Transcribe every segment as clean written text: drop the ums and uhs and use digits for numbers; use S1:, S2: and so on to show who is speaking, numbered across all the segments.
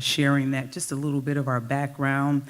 S1: Sharing that, just a little bit of our background.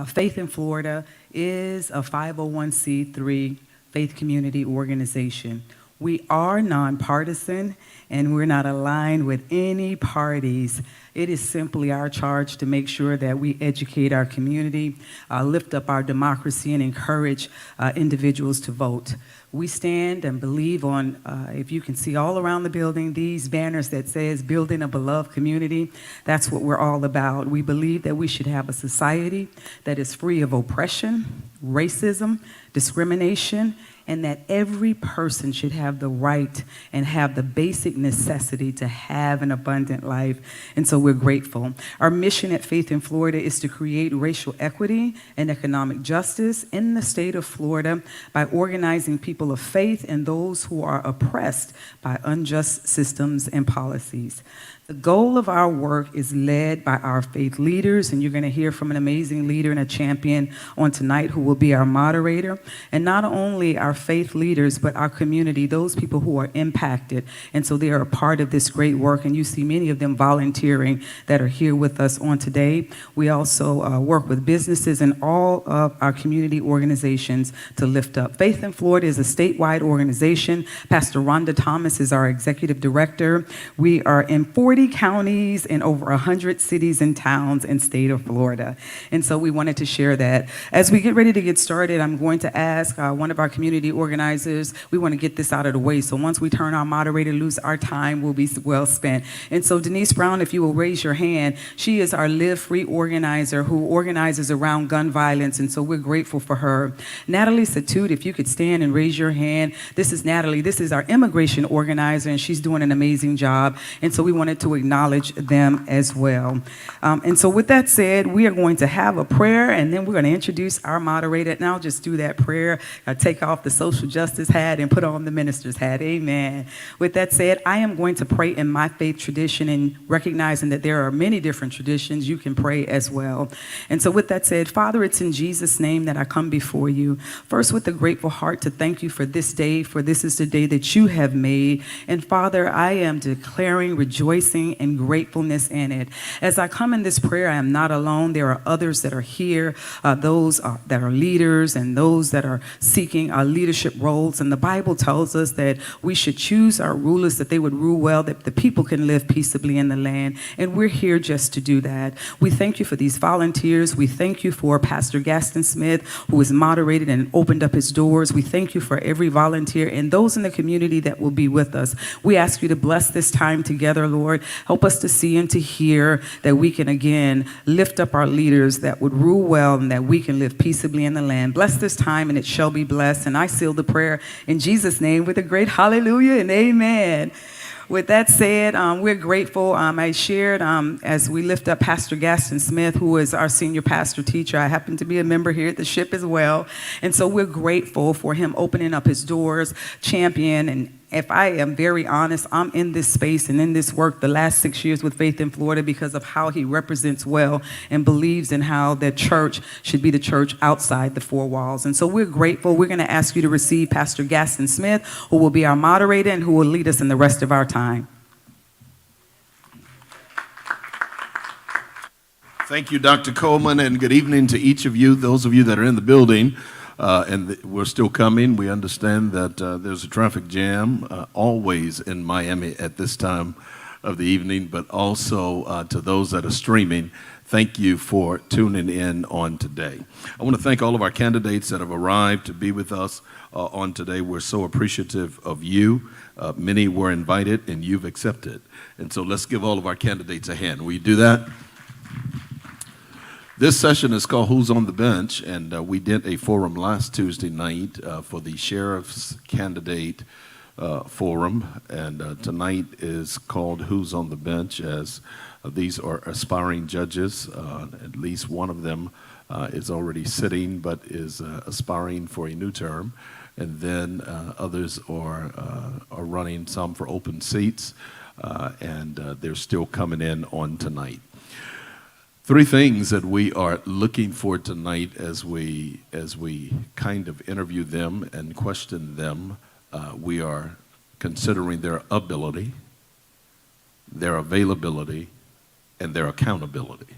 S1: Faith in Florida is a 501c3 faith community organization. We are nonpartisan and we're not aligned with any parties. It is simply our charge to make sure that we educate our community, lift up our democracy, and encourage individuals to vote. We stand and believe on, if you can see all around the building, these banners that says building a beloved community. That's what we're all about. We believe that we should have a society that is free of oppression, racism, discrimination, and that every person should have the right and have the basic necessity to have an abundant life. And so we're grateful. Our mission at Faith in Florida is to create racial equity and economic justice in the state of Florida by organizing people of faith and those who are oppressed by unjust systems and policies. The goal of our work is led by our faith leaders, and you're going to hear from an amazing leader and a champion on tonight who will be our moderator. And not only our faith leaders, but our community, those people who are impacted. And so they are a part of this great work, and you see many of them volunteering that are here with us on today. We also work with businesses and all of our community organizations to lift up. Faith in Florida is a statewide organization. Pastor Rhonda Thomas is our executive director. We are in 40 counties in over 100 cities and towns in state of Florida. And so we wanted to share that. As we get ready to get started, I'm going to ask one of our community organizers, we want to get this out of the way. So once we turn our moderator loose, our time will be well spent. And so Denise Brown, if you will raise your hand, she is our Live Free organizer who organizes around gun violence. And so we're grateful for her. Natalie Satut, if you could stand and raise your hand. This is Natalie. This is our immigration organizer, and she's doing an amazing job. And so we wanted to acknowledge them as well. And so with that said, we are going to have a prayer, and then we're going to introduce our moderator. And I'll just do that prayer. I'll take off the social justice hat and put on the minister's hat. Amen. With that said, I am going to pray in my faith tradition, and recognizing that there are many different traditions, you can pray as well. And so with that said, Father, it's in Jesus' name that I come before you. First, with a grateful heart to thank you for this day, for this is the day that you have made. And Father, I am declaring rejoicing and gratefulness in it. As I come in this prayer, I am not alone. There are others that are here, those that are leaders and those that are seeking leadership roles. And the Bible tells us that we should choose our rulers, that they would rule well, that the people can live peaceably in the land. And we're here just to do that. We thank you for these volunteers. We thank you for Pastor Gaston Smith, who has moderated and opened up his doors. We thank you for every volunteer and those in the community that will be with us. We ask you to bless this time together, Lord. Help us to see and to hear that we can again lift up our leaders that would rule well and that we can live peaceably in the land. Bless this time and it shall be blessed. And I seal the prayer in Jesus' name with a great hallelujah and amen. With that said, we're grateful. I shared as we lift up Pastor Gaston Smith, who is our senior pastor teacher. I happen to be a member here at the ship as well. And so we're grateful for him opening up his doors, champion. And if I am very honest, I'm in this space and in this work the last 6 years with Faith in Florida because of how he represents well and believes in how the church should be the church outside the four walls. And so we're grateful. We're going to ask you to receive Pastor Gaston Smith, who will be our moderator and who will lead us in the rest of our time.
S2: Thank you, Dr. Coleman, and good evening to each of you, those of you that are in the building. We're still coming. We understand that there's a traffic jam always in Miami at this time of the evening, but also to those that are streaming, thank you for tuning in on today. I want to thank all of our candidates that have arrived to be with us on today. We're so appreciative of you. Many were invited, and you've accepted. And so let's give all of our candidates a hand. Will you do that? This session is called Who's on the Bench, and we did a forum last Tuesday night for the Sheriff's Candidate Forum, and tonight is called Who's on the Bench, as these are aspiring judges. At least one of them is already sitting but is aspiring for a new term, and then others are running, some for open seats, and they're still coming in on tonight. Three things that we are looking for tonight as we kind of interview them and question them. We are considering their ability, their availability, and their accountability.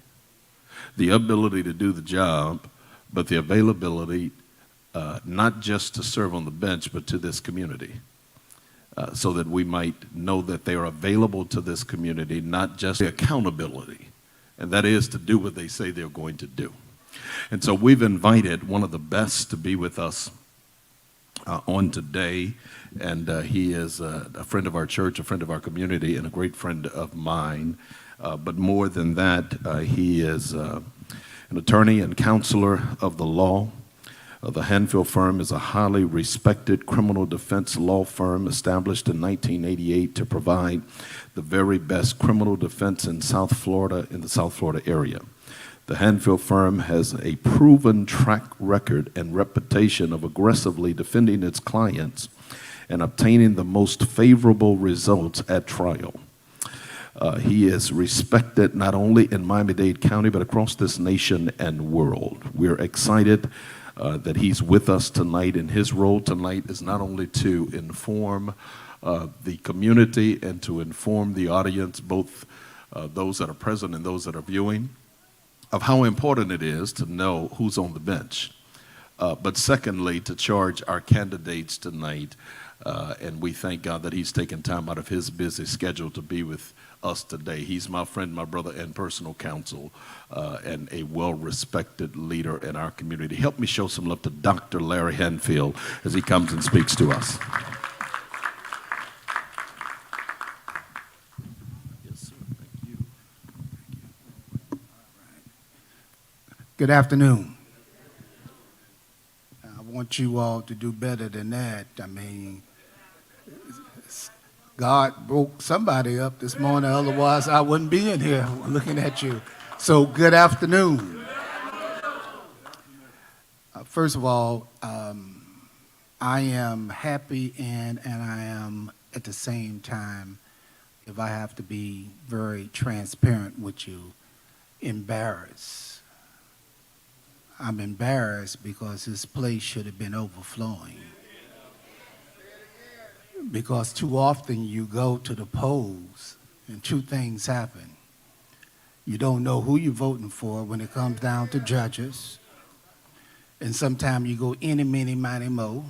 S2: The ability to do the job, but the availability not just to serve on the bench, but to this community, so that we might know that they are available to this community, not just the accountability, and that is to do what they say they're going to do. And so we've invited one of the best to be with us on today, and he is a friend of our church, a friend of our community, and a great friend of mine. But more than that, he is an attorney and counselor of the law. The Hanfield firm is a highly respected criminal defense law firm established in 1988 to provide the very best criminal defense in South Florida, in the South Florida area. The Hanfield firm has a proven track record and reputation of aggressively defending its clients and obtaining the most favorable results at trial. He is respected not only in Miami-Dade County, but across this nation and world. We're excited that he's with us tonight, and his role tonight is not only to inform the community and to inform the audience, both those that are present and those that are viewing, of how important it is to know who's on the bench. But secondly, to charge our candidates tonight, and we thank God that he's taken time out of his busy schedule to be with us today. He's my friend, my brother, and personal counsel, and a well-respected leader in our community. Help me show some love to Dr. Larry Hanfield as he comes and speaks to us. Yes, sir. Thank you.
S3: Good afternoon. I want you all to do better than that. I mean, God woke somebody up this morning, otherwise I wouldn't be in here looking at you. So good afternoon. First of all, I am happy and I am at the same time, if I have to be very transparent with you, embarrassed. I'm embarrassed because this place should have been overflowing. Because too often you go to the polls and two things happen. You don't know who you're voting for when it comes down to judges. And sometimes you go any, many, miny, mo.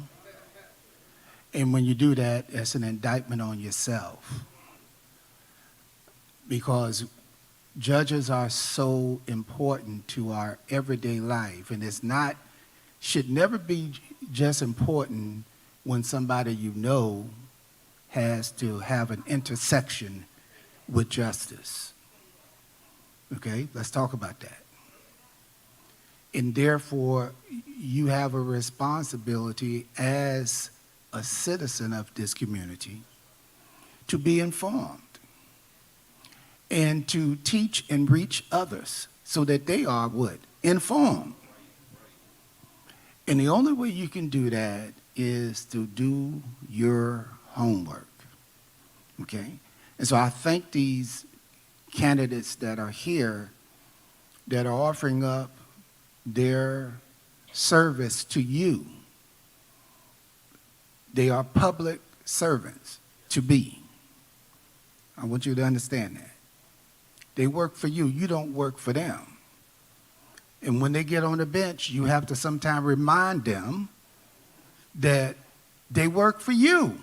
S3: And when you do that, it's an indictment on yourself. Because judges are so important to our everyday life. And it's not, should never be just important when somebody you know has to have an intersection with justice. Okay, let's talk about that. And therefore, you have a responsibility as a citizen of this community to be informed and to teach and reach others so that they are what? Informed. And the only way you can do that is to do your homework, okay? And so I thank these candidates that are here that are offering up their service to you. They are public servants to be. I want you to understand that. They work for you. You don't work for them. And when they get on the bench, you have to sometimes remind them that they work for you.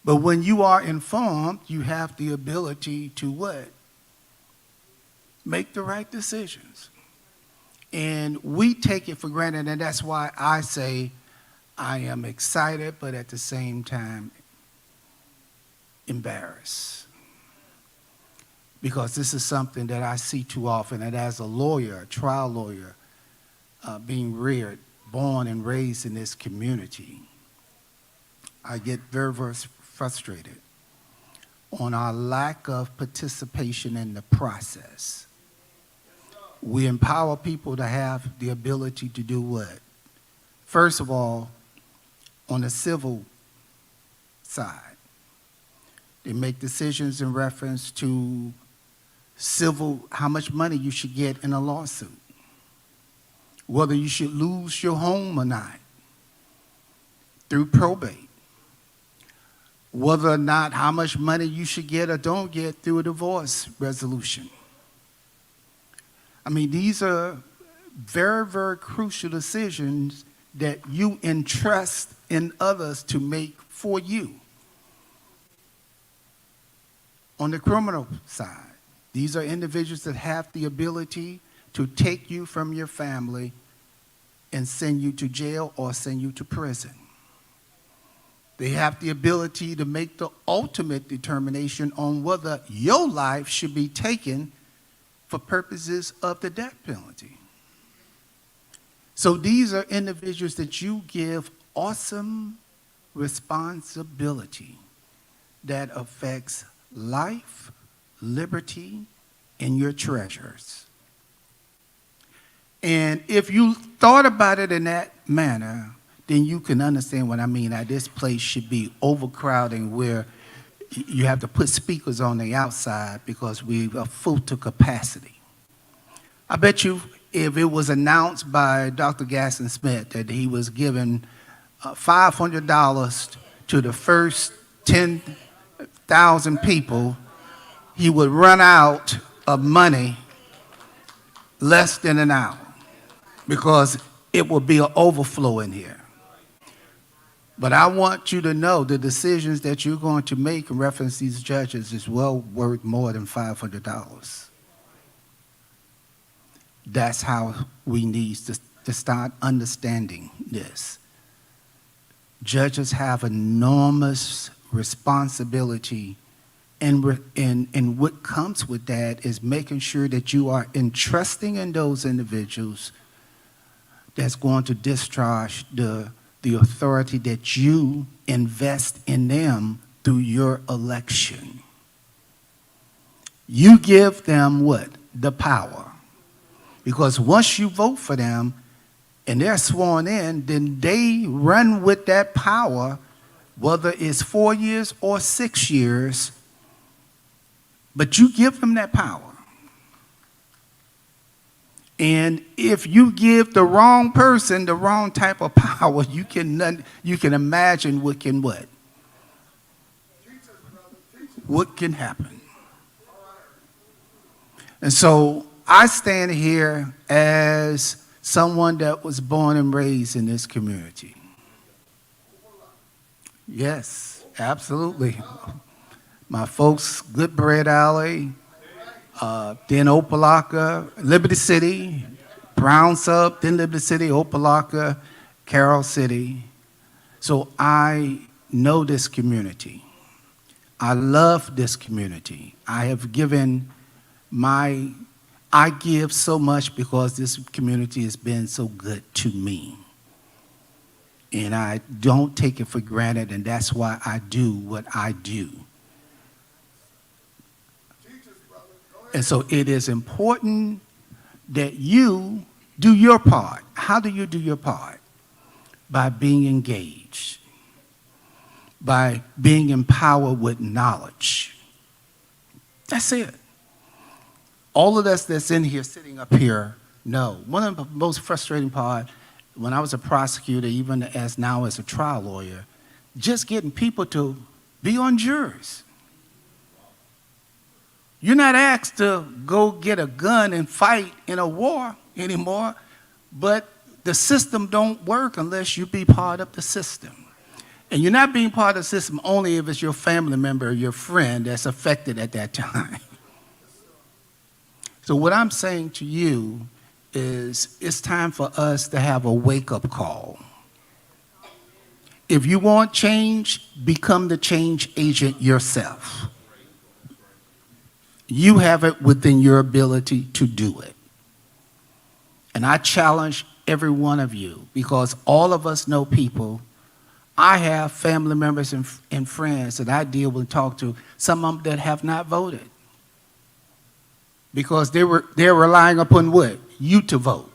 S3: But when you are informed, you have the ability to what? Make the right decisions. And we take it for granted, and that's why I say I am excited, but at the same time, embarrassed. Because this is something that I see too often, and as a lawyer, a trial lawyer, being reared, born and raised in this community, I get very, very frustrated on our lack of participation in the process. We empower people to have the ability to do what? First of all, on the civil side, they make decisions in reference to civil, how much money you should get in a lawsuit, whether you should lose your home or not through probate. whether or not how much money you should get or don't get through a divorce resolution. I mean, these are very, very crucial decisions that you entrust in others to make for you. On the criminal side, these are individuals that have the ability to take you from your family and send you to jail or send you to prison. They have the ability to make the ultimate determination on whether your life should be taken for purposes of the death penalty. So these are individuals that you give awesome responsibility that affects life, liberty, and your treasures. And if you thought about it in that manner, then you can understand what I mean. That this place should be overcrowding where you have to put speakers on the outside because we are full to capacity. I bet you if it was announced by Dr. Gaston Smith that he was giving $500 to the first 10,000 people, he would run out of money less than an hour because it will be an overflow in here. But I want you to know the decisions that you're going to make in reference to these judges is well worth more than $500. That's how we need to start understanding this. Judges have enormous responsibility, and what comes with that is making sure that you are entrusting in those individuals that's going to discharge the authority that you invest in them through your election. You give them what? The power. Because once you vote for them and they're sworn in, then they run with that power, whether it's 4 years or 6 years, but you give them that power. And if you give the wrong person the wrong type of power, you can imagine what can what? What can happen. And so I stand here as someone that was born and raised in this community. Yes, absolutely. My folks, Good Bread Alley, then Opelika, Liberty City, Brown Sub, then Liberty City, Opelika, Carroll City. So I know this community. I love this community. I give so much because this community has been so good to me. And I don't take it for granted, and that's why I do what I do. And so it is important that you do your part. How do you do your part? By being engaged, by being empowered with knowledge. That's it. All of us that's in here, sitting up here, know. One of the most frustrating part, when I was a prosecutor, even as now as a trial lawyer, just getting people to be on juries. You're not asked to go get a gun and fight in a war anymore, but the system don't work unless you be part of the system. And you're not being part of the system only if it's your family member or your friend that's affected at that time. So what I'm saying to you is it's time for us to have a wake-up call. If you want change, become the change agent yourself. You have it within your ability to do it. And I challenge every one of you, because all of us know people. I have family members and friends that I deal with and talk to, some of them that have not voted. Because they're relying upon what? You to vote.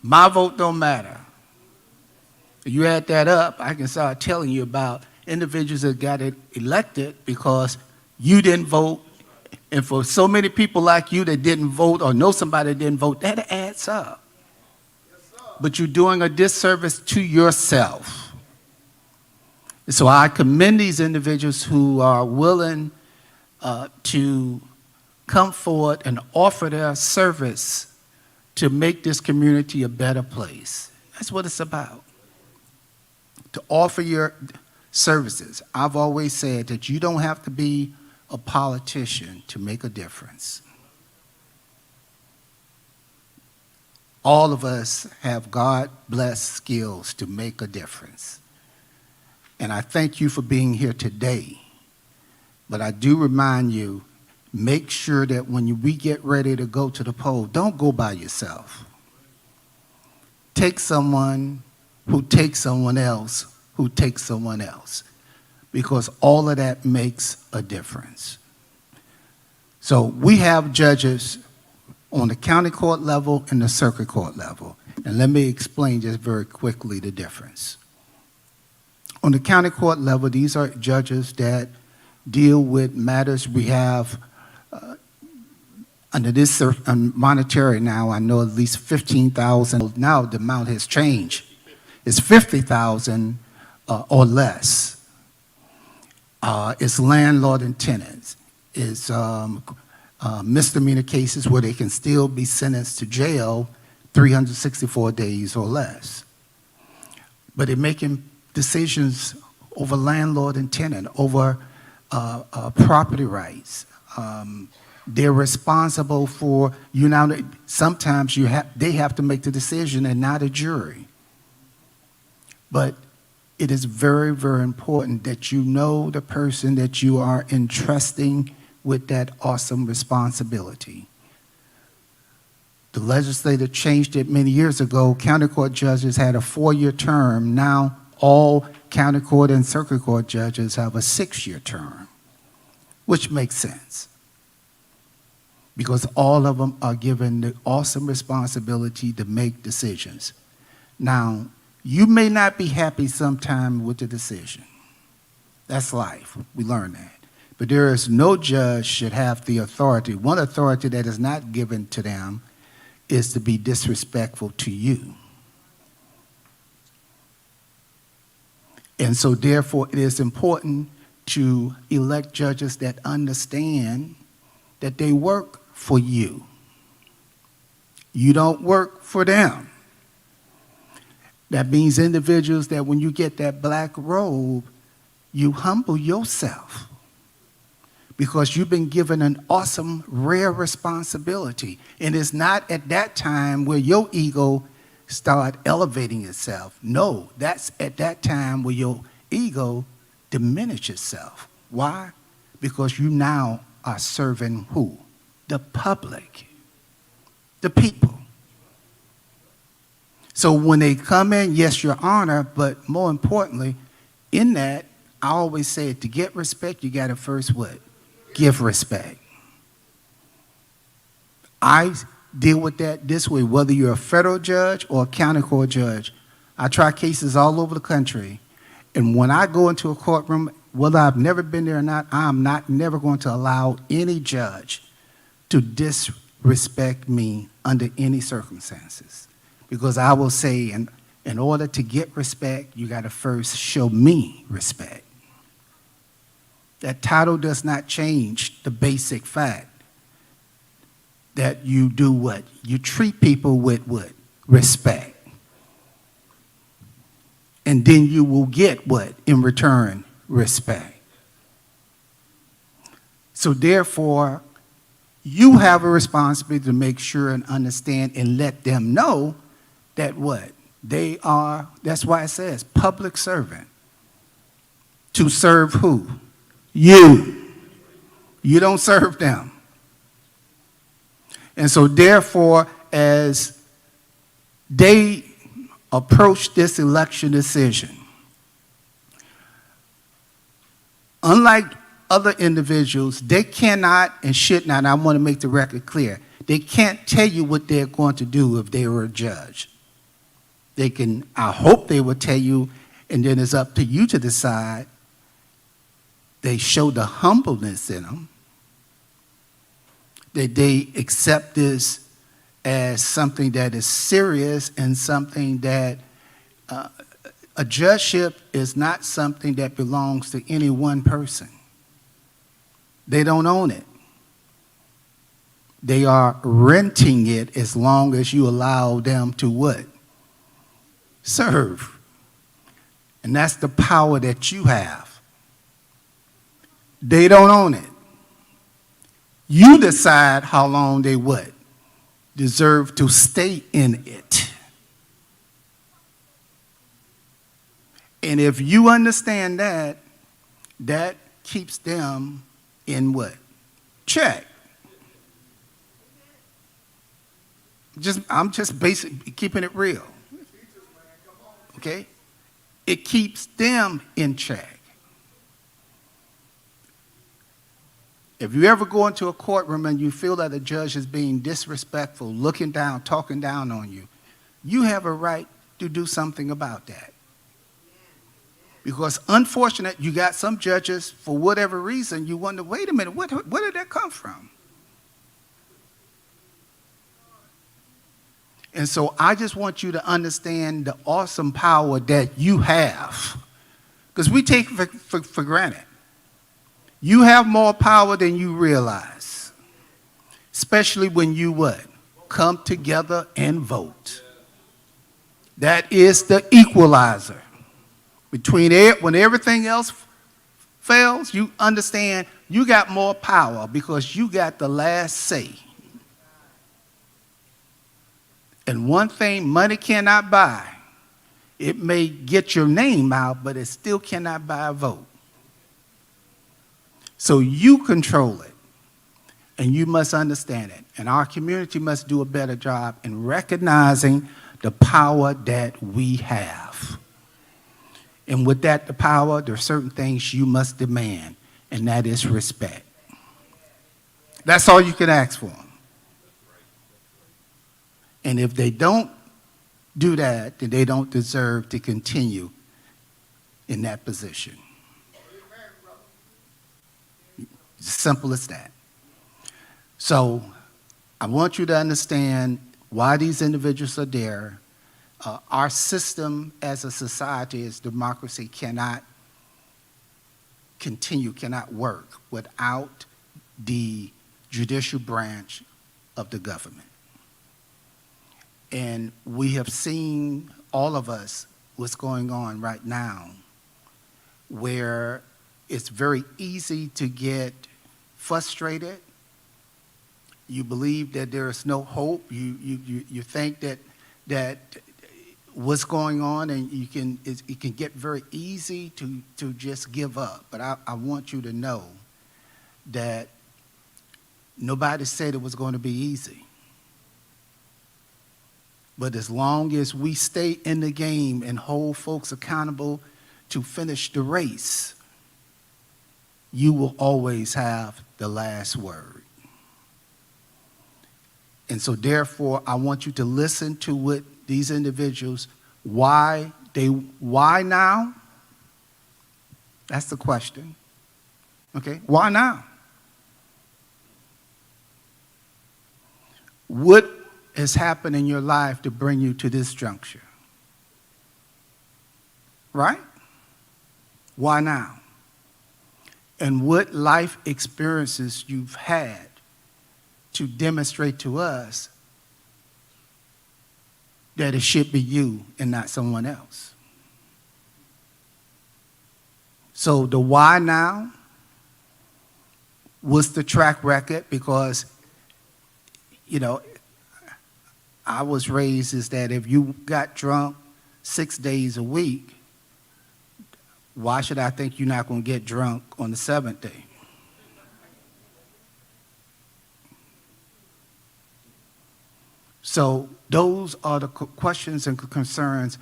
S3: My vote don't matter. You add that up, I can start telling you about individuals that got elected because you didn't vote, and for so many people like you that didn't vote or know somebody that didn't vote, that adds up. But you're doing a disservice to yourself. So I commend these individuals who are willing to come forward and offer their service to make this community a better place. That's what it's about. To offer your services. I've always said that you don't have to be a politician to make a difference. All of us have God-blessed skills to make a difference. And I thank you for being here today. But I do remind you, make sure that when we get ready to go to the poll, don't go by yourself. Take someone who takes someone else, who takes someone else, because all of that makes a difference. So we have judges on the county court level and the circuit court level. And let me explain just very quickly the difference. On the county court level, these are judges that deal with matters. We have, under this monetary now, I know at least 15,000. Now the amount has changed. It's 50,000 or less. It's landlord and tenants. It's misdemeanor cases where they can still be sentenced to jail 364 days or less. But they're making decisions over landlord and tenant, over property rights. They're responsible for, sometimes they have to make the decision and not a jury. But it is very, very important that you know the person that you are entrusting with that awesome responsibility. The legislature changed it many years ago. County court judges had a 4-year term. Now all county court and circuit court judges have a 6-year term, which makes sense because all of them are given the awesome responsibility to make decisions. Now, you may not be happy sometime with the decision. That's life. We learn that. But there is no judge should have the authority. One authority that is not given to them is to be disrespectful to you. And so therefore it is important to elect judges that understand that they work for you. You don't work for them. That means individuals that when you get that black robe, you humble yourself because you've been given an awesome, rare responsibility. And it's not at that time where your ego start elevating itself. No, that's at that time where your ego diminishes itself. Why? Because you now are serving who? The public, the people. So when they come in, yes, your honor, but more importantly, in that, I always say to get respect, you got to first what? Give respect. I deal with that this way, whether you're a federal judge or a county court judge. I try cases all over the country, and when I go into a courtroom, whether I've never been there or not, I'm never going to allow any judge to disrespect me under any circumstances. Because I will say, in order to get respect, you got to first show me respect. That title does not change the basic fact that you do what? You treat people with what? Respect. And then you will get what? In return, respect. So therefore, you have a responsibility to make sure and understand and let them know that what? They are, that's why it says public servant. To serve who? You. You don't serve them. And so therefore, as they approach this election decision, unlike other individuals, they cannot and should not, and I want to make the record clear, they can't tell you what they're going to do if they were a judge. They can, I hope they will tell you, and then it's up to you to decide. They show the humbleness in them, that they accept this as something that is serious and something that A judgeship is not something that belongs to any one person. They don't own it. They are renting it as long as you allow them to what? Serve. And that's the power that you have. They don't own it. You decide how long they what? Deserve to stay in it. And if you understand that, that keeps them in what? Check. I'm just basically keeping it real. Okay? It keeps them in check. If you ever go into a courtroom and you feel that a judge is being disrespectful, looking down, talking down on you, you have a right to do something about that. Because unfortunately, you got some judges, for whatever reason, you wonder, wait a minute, where did that come from? And so I just want you to understand the awesome power that you have. Because we take it for granted. You have more power than you realize. Especially when you what? Come together and vote. That is the equalizer. When everything else fails, you understand you got more power because you got the last say. And one thing money cannot buy, it may get your name out, but it still cannot buy a vote. So you control it, and you must understand it. And our community must do a better job in recognizing the power that we have. And with that, the power, there are certain things you must demand, and that is respect. That's all you can ask for. And if they don't do that, then they don't deserve to continue in that position. It's simple as that. So I want you to understand why these individuals are there. Our system as a society, as democracy, cannot continue, cannot work without the judicial branch of the government. And we have seen, all of us, what's going on right now, where it's very easy to get frustrated. You believe that there is no hope. You think that what's going on, and it can get very easy to just give up. But I want you to know that nobody said it was going to be easy. But as long as we stay in the game and hold folks accountable to finish the race, you will always have the last word. And so therefore, I want you to listen to what these individuals, why now? That's the question. Okay, why now? What has happened in your life to bring you to this juncture? Right? Why now? And what life experiences you've had to demonstrate to us that it should be you and not someone else. So the why now? What's the track record? Because, I was raised is that if you got drunk 6 days a week, why should I think you're not going to get drunk on the seventh day? So those are the questions and concerns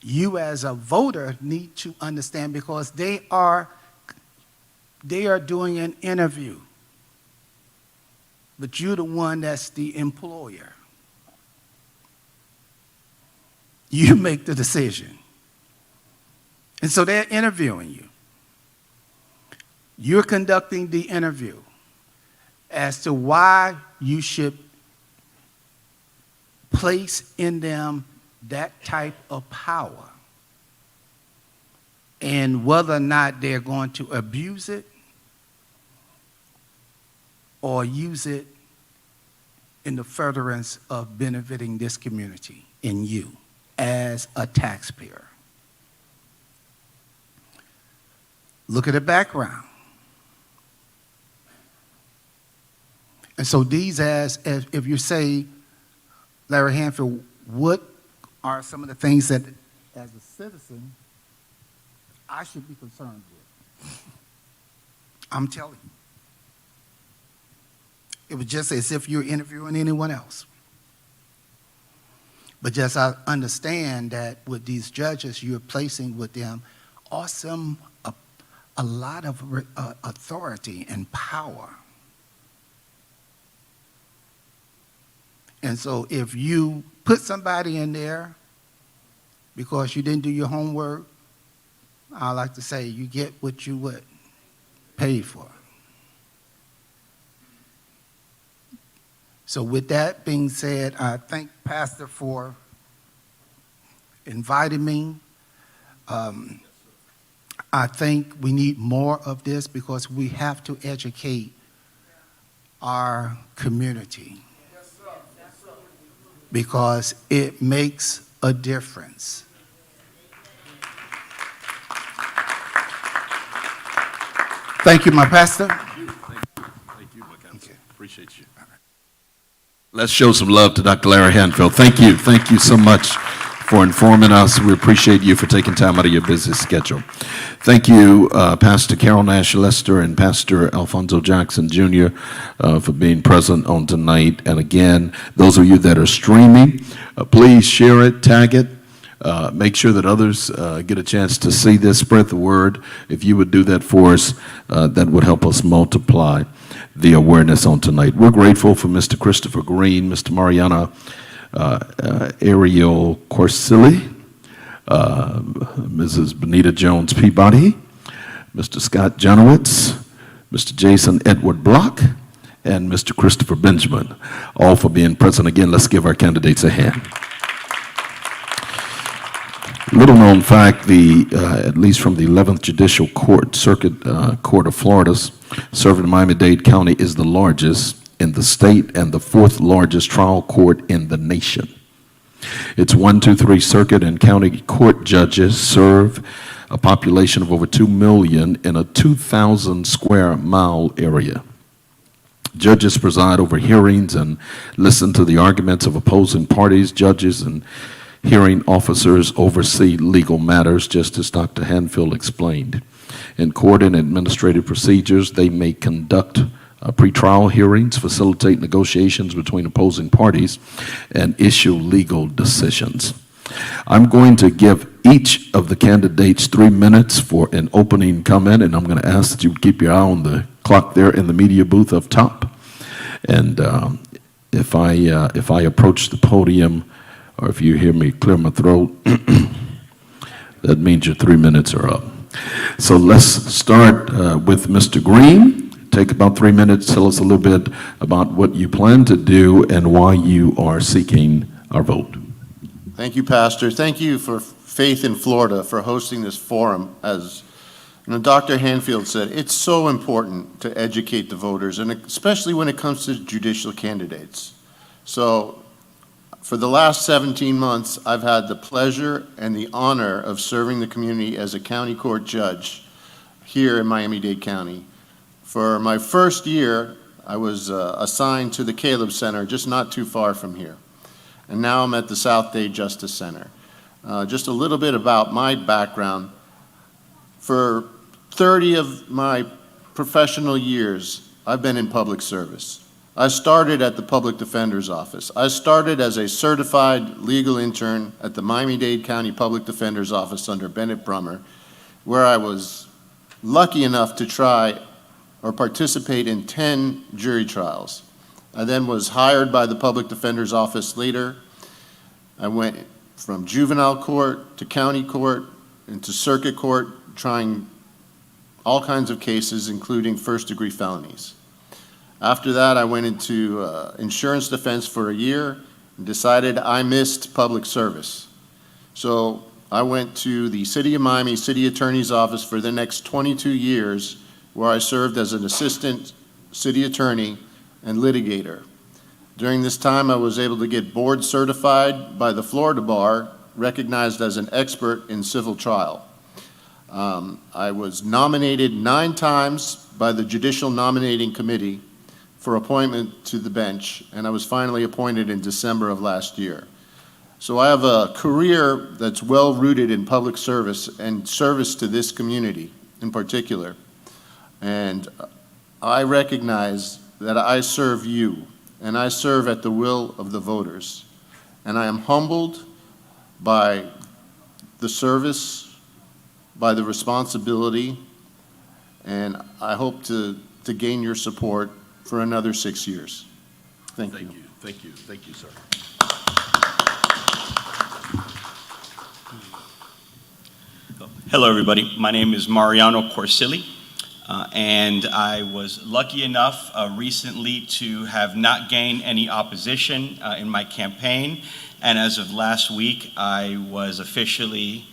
S3: you as a voter need to understand, because they are doing an interview, but you're the one that's the employer. You make the decision. And so they're interviewing you. You're conducting the interview as to why you should place in them that type of power. and whether or not they're going to abuse it or use it in the furtherance of benefiting this community and you as a taxpayer. Look at the background. And so these, as if you say, Larry Hanfield, what are some of the things that, as a citizen, I should be concerned with? I'm telling you. It was just as if you're interviewing anyone else. But just I understand that with these judges you're placing with them awesome, a lot of authority and power. And so if you put somebody in there because you didn't do your homework, I like to say you get what you would pay for. So with that being said, I thank Pastor for inviting me. I think we need more of this because we have to educate our community because it makes a difference. Thank you, my pastor.
S2: Thank you, my counsel. Okay. Appreciate you. Let's show some love to Dr. Larry Hanfield. Thank you so much for informing us. We appreciate you for taking time out of your busy schedule. Thank you, Pastor Carol Nash Lester and Pastor Alfonso Jackson Jr. For being present on tonight. And again, those of you that are streaming, please share it, tag it. Make sure that others get a chance to see this, spread the word. If you would do that for us, that would help us multiply the awareness on tonight. We're grateful for Mr. Christopher Green, Mr. Mariana Ariel Corsili, Mrs. Benita Jones Peabody, Mr. Scott Janowitz, Mr. Jason Edward Block, and Mr. Christopher Benjamin, all for being present. Again, let's give our candidates a hand. Little known fact, at least from the 11th Judicial Court, Circuit Court of Florida's serving Miami-Dade County is the largest in the state and the fourth largest trial court in the nation. Its 1, 2, 3 circuit and county court judges serve a population of over 2 million in a 2,000 square mile area. Judges preside over hearings and listen to the arguments of opposing parties. Judges and hearing officers oversee legal matters, just as Dr. Hanfield explained. In court and administrative procedures, they may conduct pretrial hearings, facilitate negotiations between opposing parties, and issue legal decisions. I'm going to give each of the candidates 3 minutes for an opening comment, and I'm going to ask that you keep your eye on the clock there in the media booth up top. And if I approach the podium, or if you hear me clear my throat, that means your 3 minutes are up. So let's start with Mr. Green. Take about 3 minutes. Tell us a little bit about what you plan to do and why you are seeking our vote.
S4: Thank you, Pastor. Thank you for Faith in Florida for hosting this forum. As Dr. Hanfield said, it's so important to educate the voters, and especially when it comes to judicial candidates. So for the last 17 months, I've had the pleasure and the honor of serving the community as a county court judge here in Miami-Dade County. For my first year, I was assigned to the Caleb Center, just not too far from here. And now I'm at the South Dade Justice Center. Just a little bit about my background. For 30 of my professional years, I've been in public service. I started at the Public Defender's Office. I started as a certified legal intern at the Miami-Dade County Public Defender's Office under Bennett Brummer, where I was lucky enough to try or participate in 10 jury trials. I then was hired by the Public Defender's Office later. I went from juvenile court to county court and to circuit court, trying all kinds of cases, including first-degree felonies. After that, I went into insurance defense for a year and decided I missed public service. So I went to the City of Miami City Attorney's Office for the next 22 years, where I served as an assistant city attorney and litigator. During this time, I was able to get board certified by the Florida Bar, recognized as an expert in civil trial. I was nominated 9 times by the Judicial Nominating Committee for appointment to the bench, and I was finally appointed in December of last year. So I have a career that's well rooted in public service and service to this community in particular. And I recognize that I serve you, and I serve at the will of the voters. And I am humbled by the service, by the responsibility, and I hope to gain your support for another 6 years. Thank you.
S2: Thank you. Thank you, sir.
S5: Hello, everybody. My name is Mariano Corsilli, and I was lucky enough recently to have not gained any opposition in my campaign, and as of last week, I was officially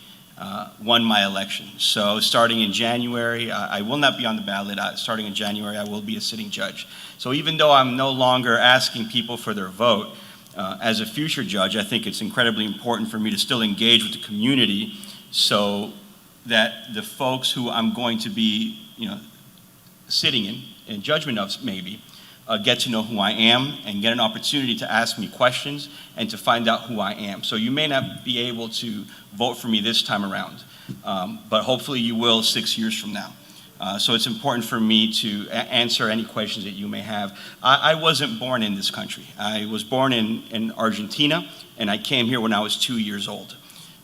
S5: won my election. So starting in January, I will not be on the ballot. Starting in January, I will be a sitting judge. So even though I'm no longer asking people for their vote, as a future judge, I think it's incredibly important for me to still engage with the community so that the folks who I'm going to be, sitting in judgment of maybe, get to know who I am and get an opportunity to ask me questions and to find out who I am. So you may not be able to vote for me this time around, but hopefully you will 6 years from now. So it's important for me to answer any questions that you may have. I wasn't born in this country. I was born in Argentina, and I came here when I was 2 years old.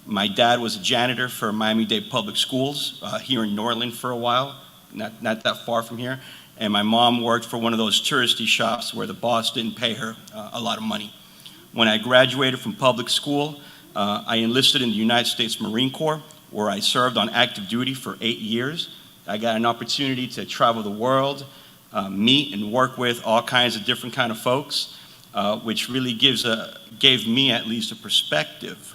S5: My dad was a janitor for Miami-Dade Public Schools here in Norland for a while, not that far from here. And my mom worked for one of those touristy shops where the boss didn't pay her a lot of money. When I graduated from public school, I enlisted in the United States Marine Corps, where I served on active duty for 8 years. I got an opportunity to travel the world, meet and work with all kinds of different kind of folks, which really gave me at least a perspective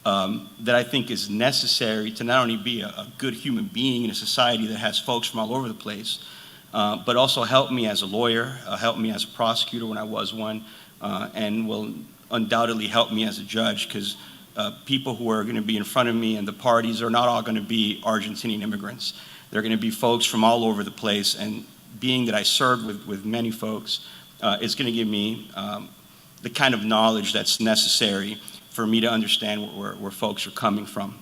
S5: that I think is necessary to not only be a good human being in a society that has folks from all over the place, but also help me as a lawyer, help me as a prosecutor when I was one, and will undoubtedly help me as a judge, because people who are going to be in front of me and the parties are not all going to be Argentinian immigrants. They're going to be folks from all over the place, and being that I served with many folks, it's going to give me the kind of knowledge that's necessary for me to understand where folks are coming from.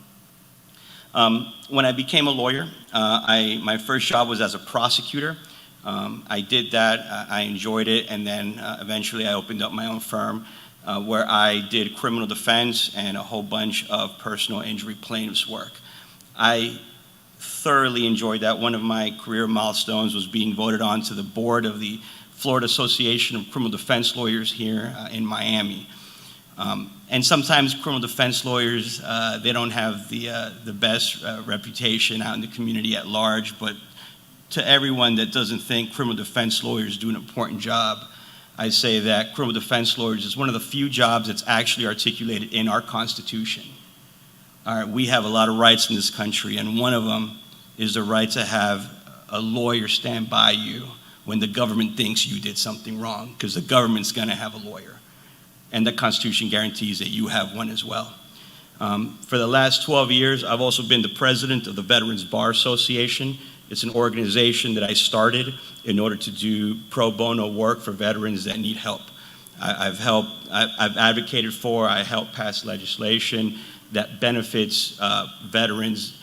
S5: When I became a lawyer, my first job was as a prosecutor. I did that, I enjoyed it, and then eventually I opened up my own firm where I did criminal defense and a whole bunch of personal injury plaintiffs work. I thoroughly enjoyed that. One of my career milestones was being voted on to the board of the Florida Association of Criminal Defense Lawyers here in Miami. And sometimes criminal defense lawyers, they don't have the best reputation out in the community at large, but to everyone that doesn't think criminal defense lawyers do an important job, I say that criminal defense lawyers is one of the few jobs that's actually articulated in our Constitution. All right, we have a lot of rights in this country, and one of them is the right to have a lawyer stand by you when the government thinks you did something wrong, because the government's going to have a lawyer. And the Constitution guarantees that you have one as well. For the last 12 years, I've also been the president of the Veterans Bar Association. It's an organization that I started in order to do pro bono work for veterans that need help. I've advocated for, I helped pass legislation that benefits veterans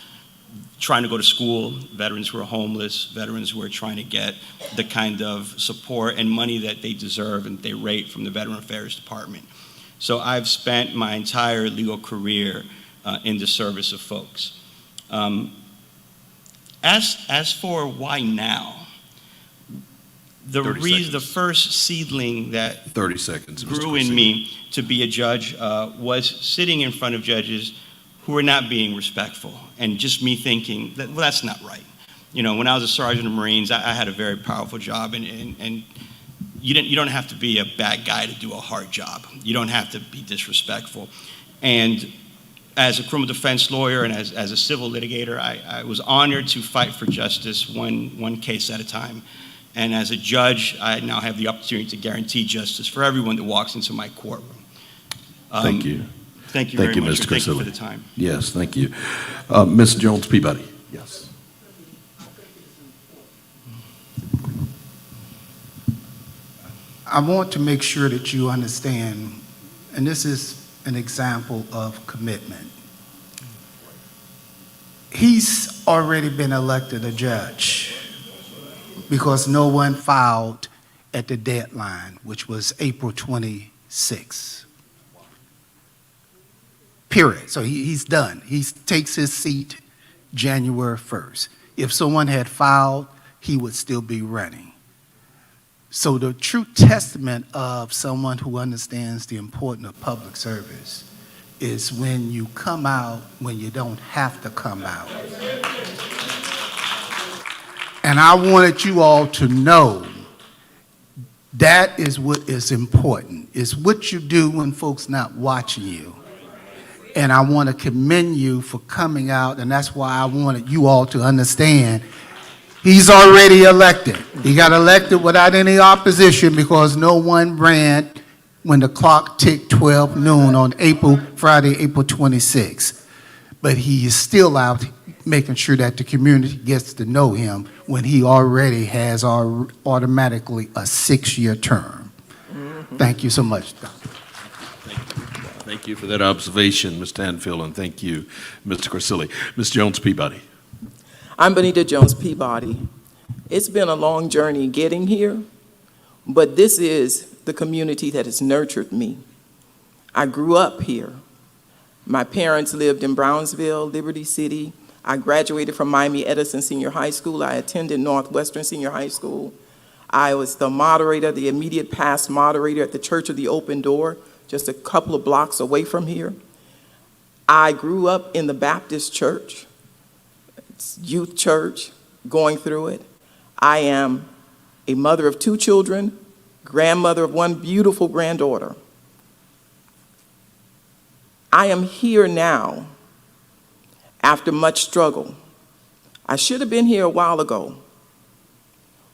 S5: trying to go to school, veterans who are homeless, veterans who are trying to get the kind of support and money that they deserve and they rate from the Veteran Affairs Department. So I've spent my entire legal career in the service of folks. As for why now, the first seedling that
S2: 30 seconds,
S5: grew in me to be a judge was sitting in front of judges who were not being respectful, and just me thinking that, well, that's not right. When I was a sergeant of Marines, I had a very powerful job, and you don't have to be a bad guy to do a hard job. You don't have to be disrespectful. And as a criminal defense lawyer and as a civil litigator, I was honored to fight for justice one case at a time. And as a judge, I now have the opportunity to guarantee justice for everyone that walks into my courtroom.
S2: Thank you.
S5: Thank you
S2: Thank
S5: very
S2: you,
S5: much.
S2: Mr.
S5: Thank you for
S2: Corsilli.
S5: the time.
S2: Yes, thank you. Ms. Jones-Peabody. Yes.
S3: I want to make sure that you understand, and this is an example of commitment. He's already been elected a judge because no one filed at the deadline, which was April 26th. Period. So he's done. He takes his seat January 1st. If someone had filed, he would still be running. So the true testament of someone who understands the importance of public service is when you come out when you don't have to come out. And I wanted you all to know that is what is important. It's what you do when folks not watching you. And I want to commend you for coming out, and that's why I wanted you all to understand he's already elected. He got elected without any opposition because no one ran when the clock ticked 12 noon on Friday, April 26th. But he is still out making sure that the community gets to know him when he already has automatically a 6-year term. Thank you so much, Doctor.
S2: Thank you for that observation, Ms. Stanfield, and thank you, Mr. Corsilli. Ms. Jones-Peabody.
S6: I'm Benita Jones-Peabody. It's been a long journey getting here, but this is the community that has nurtured me. I grew up here. My parents lived in Brownsville, Liberty City. I graduated from Miami Edison Senior High School. I attended Northwestern Senior High School. I was the moderator, the immediate past moderator at the Church of the Open Door, just a couple of blocks away from here. I grew up in the Baptist church, youth church, going through it. I am a mother of 2 children, grandmother of 1 beautiful granddaughter. I am here now after much struggle. I should have been here a while ago,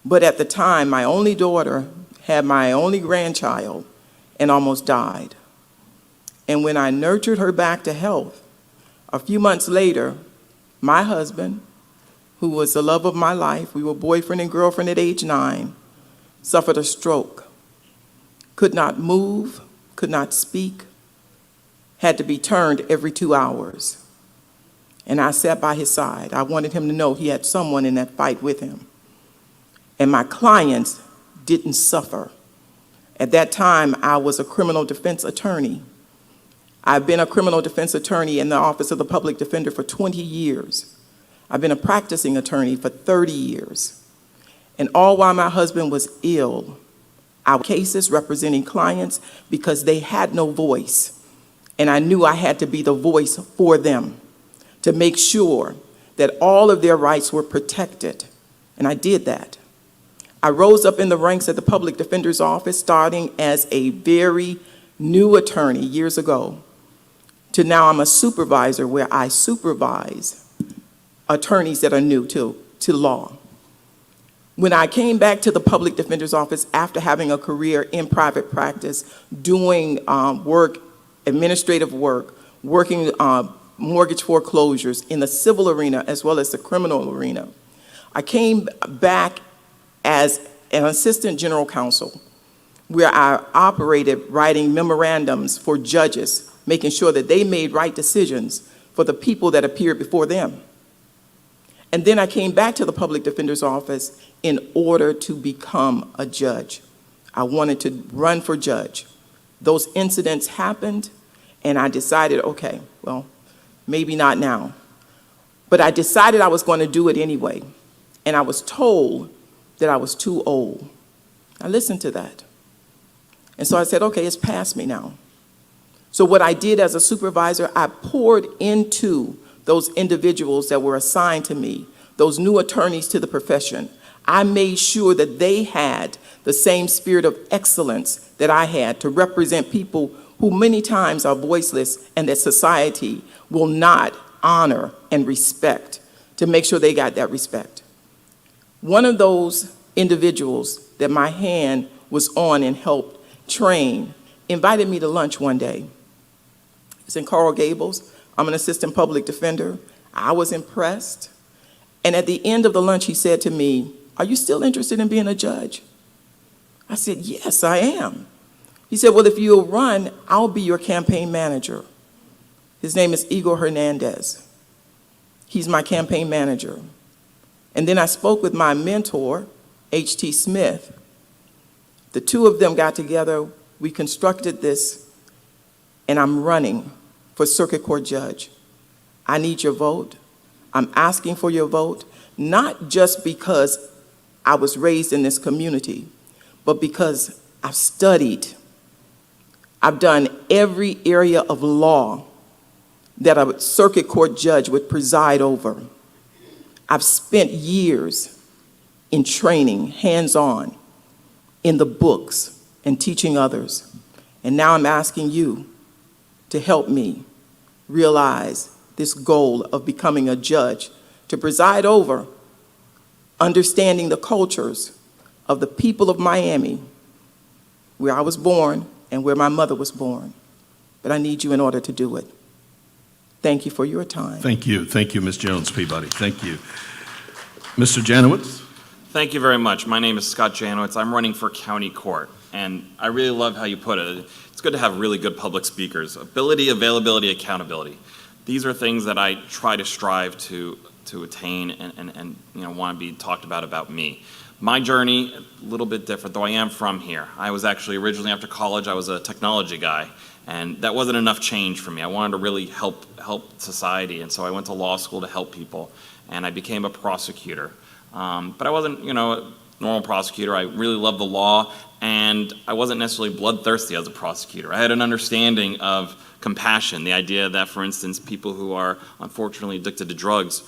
S6: but at the time, my only daughter had my only grandchild and almost died. And when I nurtured her back to health, a few months later, my husband, who was the love of my life, we were boyfriend and girlfriend at age 9, suffered a stroke, could not move, could not speak, had to be turned every 2 hours. And I sat by his side. I wanted him to know he had someone in that fight with him. And my clients didn't suffer. At that time, I was a criminal defense attorney. I've been a criminal defense attorney in the Office of the Public Defender for 20 years. I've been a practicing attorney for 30 years. And all while my husband was ill, I had cases representing clients because they had no voice. And I knew I had to be the voice for them to make sure that all of their rights were protected. And I did that. I rose up in the ranks at the Public Defender's Office, starting as a very new attorney years ago, to now I'm a supervisor where I supervise attorneys that are new to law. When I came back to the Public Defender's Office after having a career in private practice, doing work, administrative work, working mortgage foreclosures in the civil arena as well as the criminal arena, I came back as an assistant general counsel, where I operated writing memorandums for judges, making sure that they made right decisions for the people that appeared before them. And then I came back to the Public Defender's Office in order to become a judge. I wanted to run for judge. Those incidents happened, and I decided, okay, well, maybe not now. But I decided I was going to do it anyway. And I was told that I was too old. I listened to that. And so I said, okay, it's past me now. So what I did as a supervisor, I poured into those individuals that were assigned to me, those new attorneys to the profession. I made sure that they had the same spirit of excellence that I had to represent people who many times are voiceless and that society will not honor and respect to make sure they got that respect. One of those individuals that my hand was on and helped train invited me to lunch one day. It's in Coral Gables. I'm an assistant public defender. I was impressed. And at the end of the lunch, he said to me, "Are you still interested in being a judge?" I said, "Yes, I am." He said, "Well, if you'll run, I'll be your campaign manager." His name is Igor Hernandez. He's my campaign manager. And then I spoke with my mentor, H.T. Smith. The two of them got together, we constructed this, and I'm running for circuit court judge. I need your vote. I'm asking for your vote, not just because I was raised in this community, but because I've studied. I've done every area of law that a circuit court judge would preside over. I've spent years in training, hands-on, in the books and teaching others. And now I'm asking you to help me realize this goal of becoming a judge, to preside over understanding the cultures of the people of Miami, where I was born and where my mother was born. But I need you in order to do it. Thank you for your time.
S2: Thank you. Thank you, Ms. Jones Peabody. Thank you. Mr. Janowitz?
S7: Thank you very much. My name is Scott Janowitz. I'm running for county court, and I really love how you put it. It's good to have really good public speakers. Ability, availability, accountability. These are things that I try to strive to attain and want to be talked about me. My journey, a little bit different, though I am from here. I was actually originally, after college, I was a technology guy, and that wasn't enough change for me. I wanted to really help society, and so I went to law school to help people, and I became a prosecutor. But I wasn't, a normal prosecutor. I really loved the law, and I wasn't necessarily bloodthirsty as a prosecutor. I had an understanding of compassion, the idea that, for instance, people who are unfortunately addicted to drugs,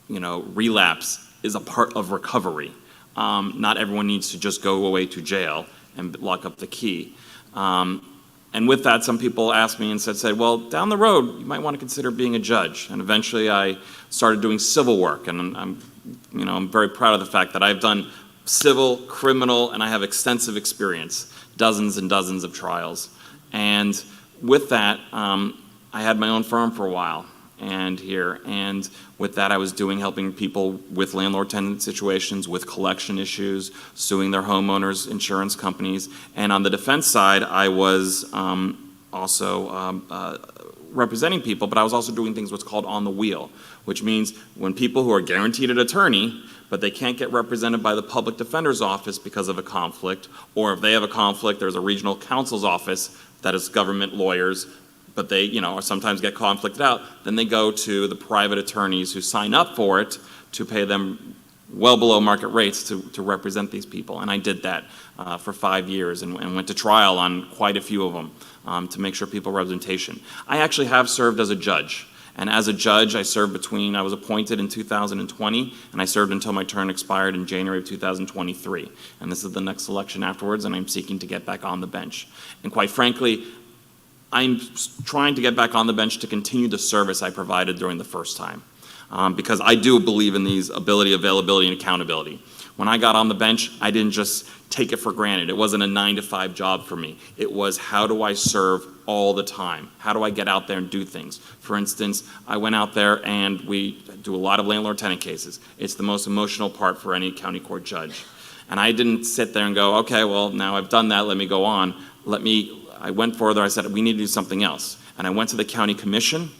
S7: relapse is a part of recovery. Not everyone needs to just go away to jail and lock up the key. And with that, some people asked me and said, well, down the road, you might want to consider being a judge. And eventually I started doing civil work, and I'm very proud of the fact that I've done civil, criminal, and I have extensive experience, dozens and dozens of trials. And with that, I had my own firm for a while and with that I was helping people with landlord-tenant situations, with collection issues, suing their homeowners, insurance companies, and on the defense side I was also representing people, but I was also doing things what's called on the wheel, which means when people who are guaranteed an attorney, but they can't get represented by the public defender's office because of a conflict, or if they have a conflict, there's a regional counsel's office that is government lawyers, but they, sometimes get conflicted out, then they go to the private attorneys who sign up for it to pay them well below market rates to represent these people. And I did that for 5 years and went to trial on quite a few of them to make sure people representation. I actually have served as a judge. And as a judge, I was appointed in 2020, and I served until my term expired in January of 2023. And this is the next election afterwards, and I'm seeking to get back on the bench. And quite frankly, I'm trying to get back on the bench to continue the service I provided during the first time. Because I do believe in these ability, availability, and accountability. When I got on the bench, I didn't just take it for granted. It wasn't a 9-to-5 job for me. It was, how do I serve all the time? How do I get out there and do things? For instance, I went out there and we do a lot of landlord-tenant cases. It's the most emotional part for any county court judge. And I didn't sit there and go, okay, well, now I've done that, let me go on. I went further, I said, we need to do something else. And I went to the county commission,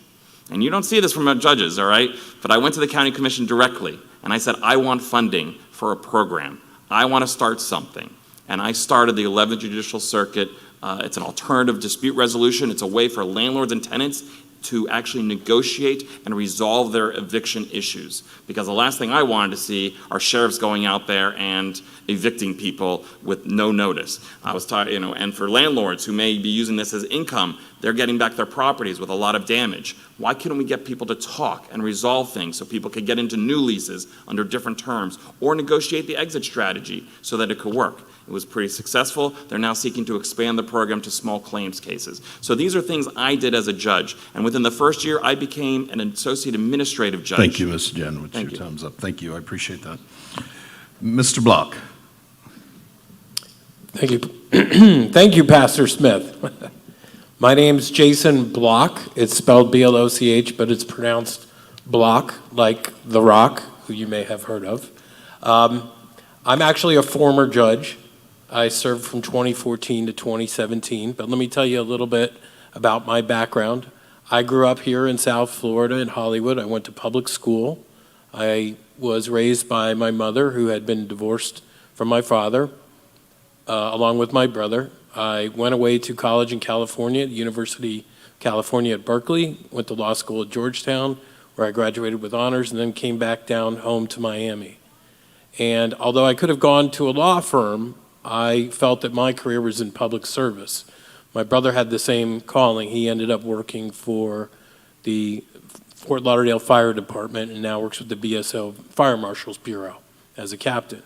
S7: and you don't see this from judges, all right? But I went to the county commission directly, and I said, I want funding for a program. I want to start something. And I started the 11th Judicial Circuit. It's an alternative dispute resolution. It's a way for landlords and tenants to actually negotiate and resolve their eviction issues. Because the last thing I wanted to see are sheriffs going out there and evicting people with no notice. I was tired, and for landlords who may be using this as income, they're getting back their properties with a lot of damage. Why couldn't we get people to talk and resolve things so people could get into new leases under different terms, or negotiate the exit strategy so that it could work? It was pretty successful. They're now seeking to expand the program to small claims cases. So these are things I did as a judge. And within the first year, I became an associate administrative judge.
S2: Thank you, Mr. Janowicz.
S7: Thank
S2: Your
S7: you.
S2: time's up. Thank you. I appreciate that. Mr. Block.
S8: Thank you. Thank you, Pastor Smith. My name's Jason Block. It's spelled B-L-O-C-H, but it's pronounced Block, like The Rock, who you may have heard of. I'm actually a former judge. I served from 2014 to 2017, but let me tell you a little bit about my background. I grew up here in South Florida in Hollywood. I went to public school. I was raised by my mother, who had been divorced from my father, along with my brother. I went away to college in California, at the University of California at Berkeley, went to law school at Georgetown, where I graduated with honors, and then came back down home to Miami. And although I could have gone to a law firm, I felt that my career was in public service. My brother had the same calling. He ended up working for the Fort Lauderdale Fire Department and now works with the BSO Fire Marshal's Bureau as a captain.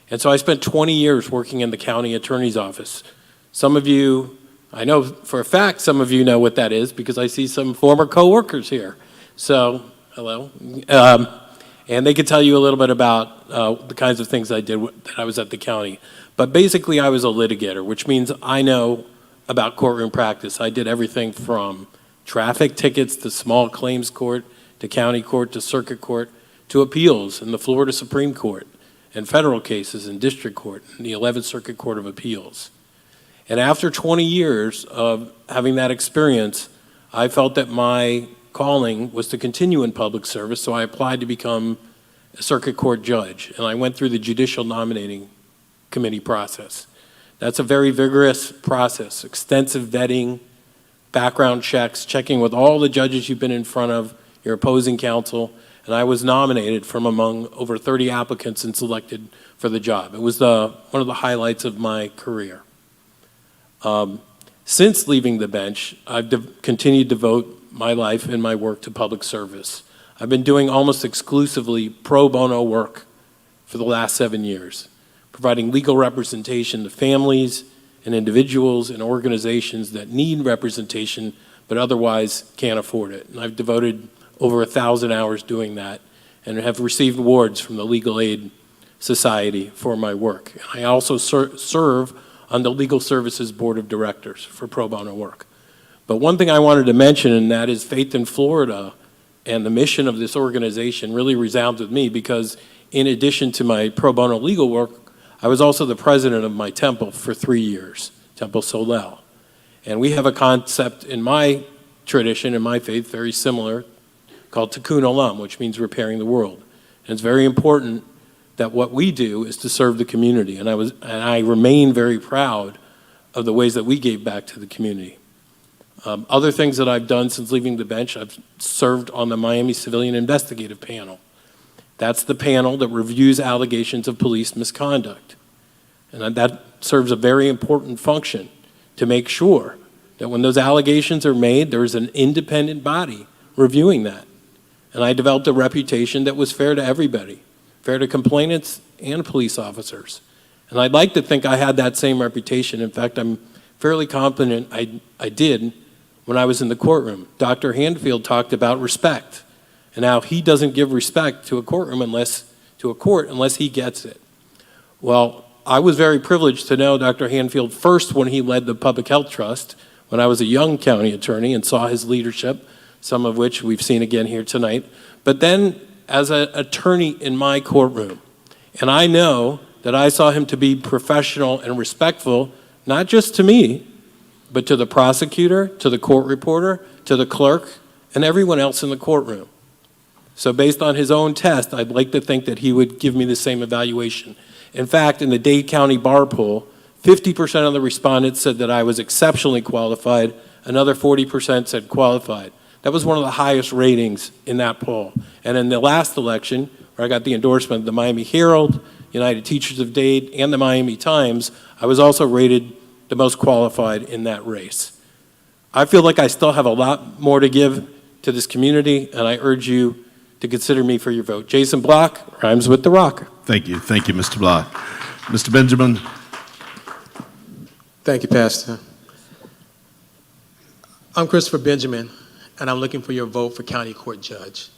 S8: And so I spent 20 years working in the county attorney's office. Some of you, I know for a fact some of you know what that is because I see some former coworkers here. So, hello. And they could tell you a little bit about the kinds of things I did that I was at the county. But basically I was a litigator, which means I know about courtroom practice. I did everything from traffic tickets to small claims court to county court to circuit court to appeals in the Florida Supreme Court and federal cases in district court and the 11th Circuit Court of Appeals. And after 20 years of having that experience, I felt that my calling was to continue in public service, so I applied to become a circuit court judge, and I went through the judicial nominating committee process. That's a very vigorous process, extensive vetting, background checks, checking with all the judges you've been in front of, your opposing counsel, and I was nominated from among over 30 applicants and selected for the job. It was one of the highlights of my career. Since leaving the bench, I've continued to devote my life and my work to public service. I've been doing almost exclusively pro bono work for the last 7 years, providing legal representation to families and individuals and organizations that need representation but otherwise can't afford it. And I've devoted over 1,000 hours doing that and have received awards from the Legal Aid Society for my work. I also serve on the Legal Services Board of Directors for pro bono work. But one thing I wanted to mention, and that is Faith in Florida and the mission of this organization really resounds with me because in addition to my pro bono legal work, I was also the president of my temple for 3 years, Temple Solel. And we have a concept in my tradition, in my faith, very similar, called Tikkun Olam, which means repairing the world. And it's very important that what we do is to serve the community. And I remain very proud of the ways that we gave back to the community. Other things that I've done since leaving the bench, I've served on the Miami Civilian Investigative Panel. That's the panel that reviews allegations of police misconduct. And that serves a very important function to make sure that when those allegations are made, there is an independent body reviewing that. And I developed a reputation that was fair to everybody, fair to complainants and police officers. And I'd like to think I had that same reputation. In fact, I'm fairly confident I did when I was in the courtroom. Dr. Handfield talked about respect and how he doesn't give respect to a courtroom unless he gets it. Well, I was very privileged to know Dr. Handfield first when he led the Public Health Trust, when I was a young county attorney and saw his leadership, some of which we've seen again here tonight, but then as an attorney in my courtroom. And I know that I saw him to be professional and respectful, not just to me, but to the prosecutor, to the court reporter, to the clerk, and everyone else in the courtroom. So based on his own test, I'd like to think that he would give me the same evaluation. In fact, in the Dade County Bar Poll, 50% of the respondents said that I was exceptionally qualified, another 40% said qualified. That was one of the highest ratings in that poll. And in the last election, where I got the endorsement of the Miami Herald, United Teachers of Dade, and the Miami Times, I was also rated the most qualified in that race. I feel like I still have a lot more to give to this community, and I urge you to consider me for your vote. Jason Block, rhymes with The Rock.
S2: Thank you, Mr. Block. Mr. Benjamin,
S9: Thank you, Pastor. I'm Christopher Benjamin, and I'm looking for your vote for County Court Judge.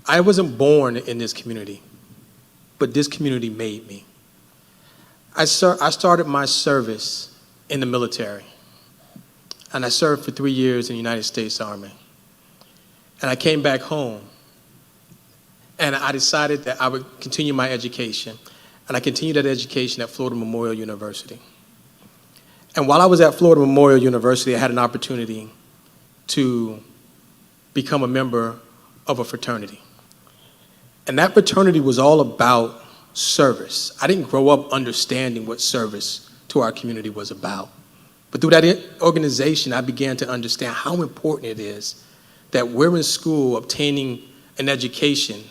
S9: I wasn't born in this community, but this community made me. I started my service in the military, and I served for 3 years in the United States Army. And I came back home, and I decided that I would continue my education, and I continued that education at Florida Memorial University. And while I was at Florida Memorial University, I had an opportunity to become a member of a fraternity. And that fraternity was all about service. I didn't grow up understanding what service to our community was about. But through that organization, I began to understand how important it is that we're in school obtaining an education,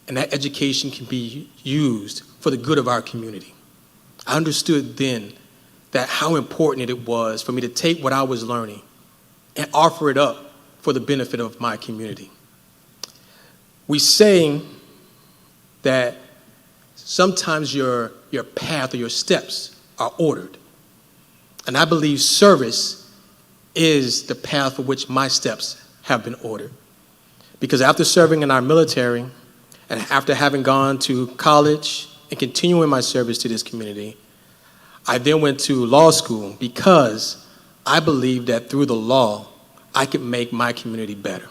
S9: and that education can be used for the good of our community. I understood then that how important it was for me to take what I was learning and offer it up for the benefit of my community. We say that sometimes your path or your steps are ordered. And I believe service is the path for which my steps have been ordered. Because after serving in our military and after having gone to college and continuing my service to this community, I then went to law school because I believed that through the law, I could make my community better.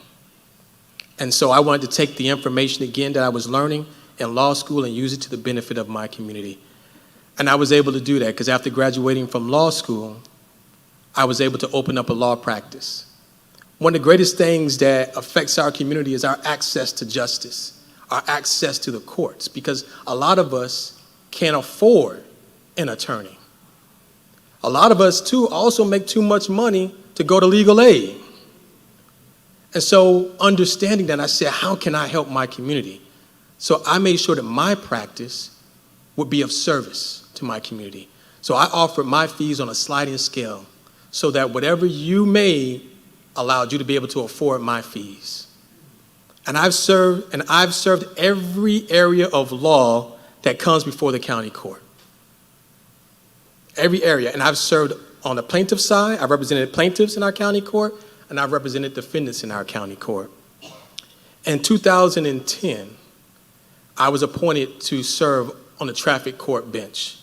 S9: And so I wanted to take the information again that I was learning in law school and use it to the benefit of my community. And I was able to do that because after graduating from law school, I was able to open up a law practice. One of the greatest things that affects our community is our access to justice, our access to the courts, because a lot of us can't afford an attorney. A lot of us, too, also make too much money to go to legal aid. And so understanding that, I said, how can I help my community? So I made sure that my practice would be of service to my community. So I offered my fees on a sliding scale so that whatever you made allowed you to be able to afford my fees. And I've served every area of law that comes before the county court. Every area. And I've served on the plaintiff side. I've represented plaintiffs in our county court, and I've represented defendants in our county court. In 2010, I was appointed to serve on the traffic court bench.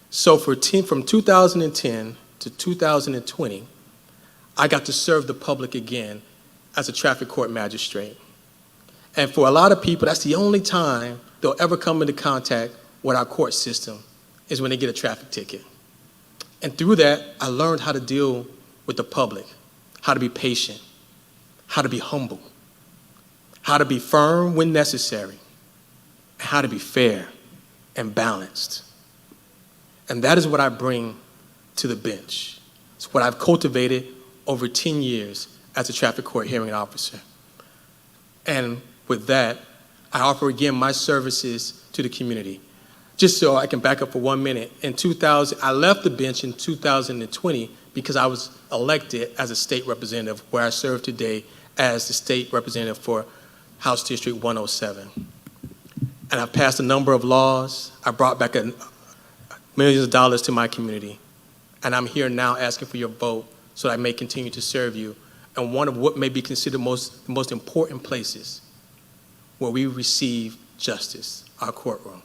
S9: So from 2010 to 2020, I got to serve the public again as a traffic court magistrate. And for a lot of people, that's the only time they'll ever come into contact with our court system is when they get a traffic ticket. And through that, I learned how to deal with the public, how to be patient, how to be humble, how to be firm when necessary, and how to be fair and balanced. And that is what I bring to the bench. It's what I've cultivated over 10 years as a traffic court hearing officer. And with that, I offer again my services to the community. Just so I can back up for 1 minute, I left the bench in 2020 because I was elected as a state representative, where I serve today as the state representative for House District 107. And I've passed a number of laws. I brought back millions of dollars to my community. And I'm here now asking for your vote so that I may continue to serve you in one of what may be considered the most important places where we receive justice, our courtroom.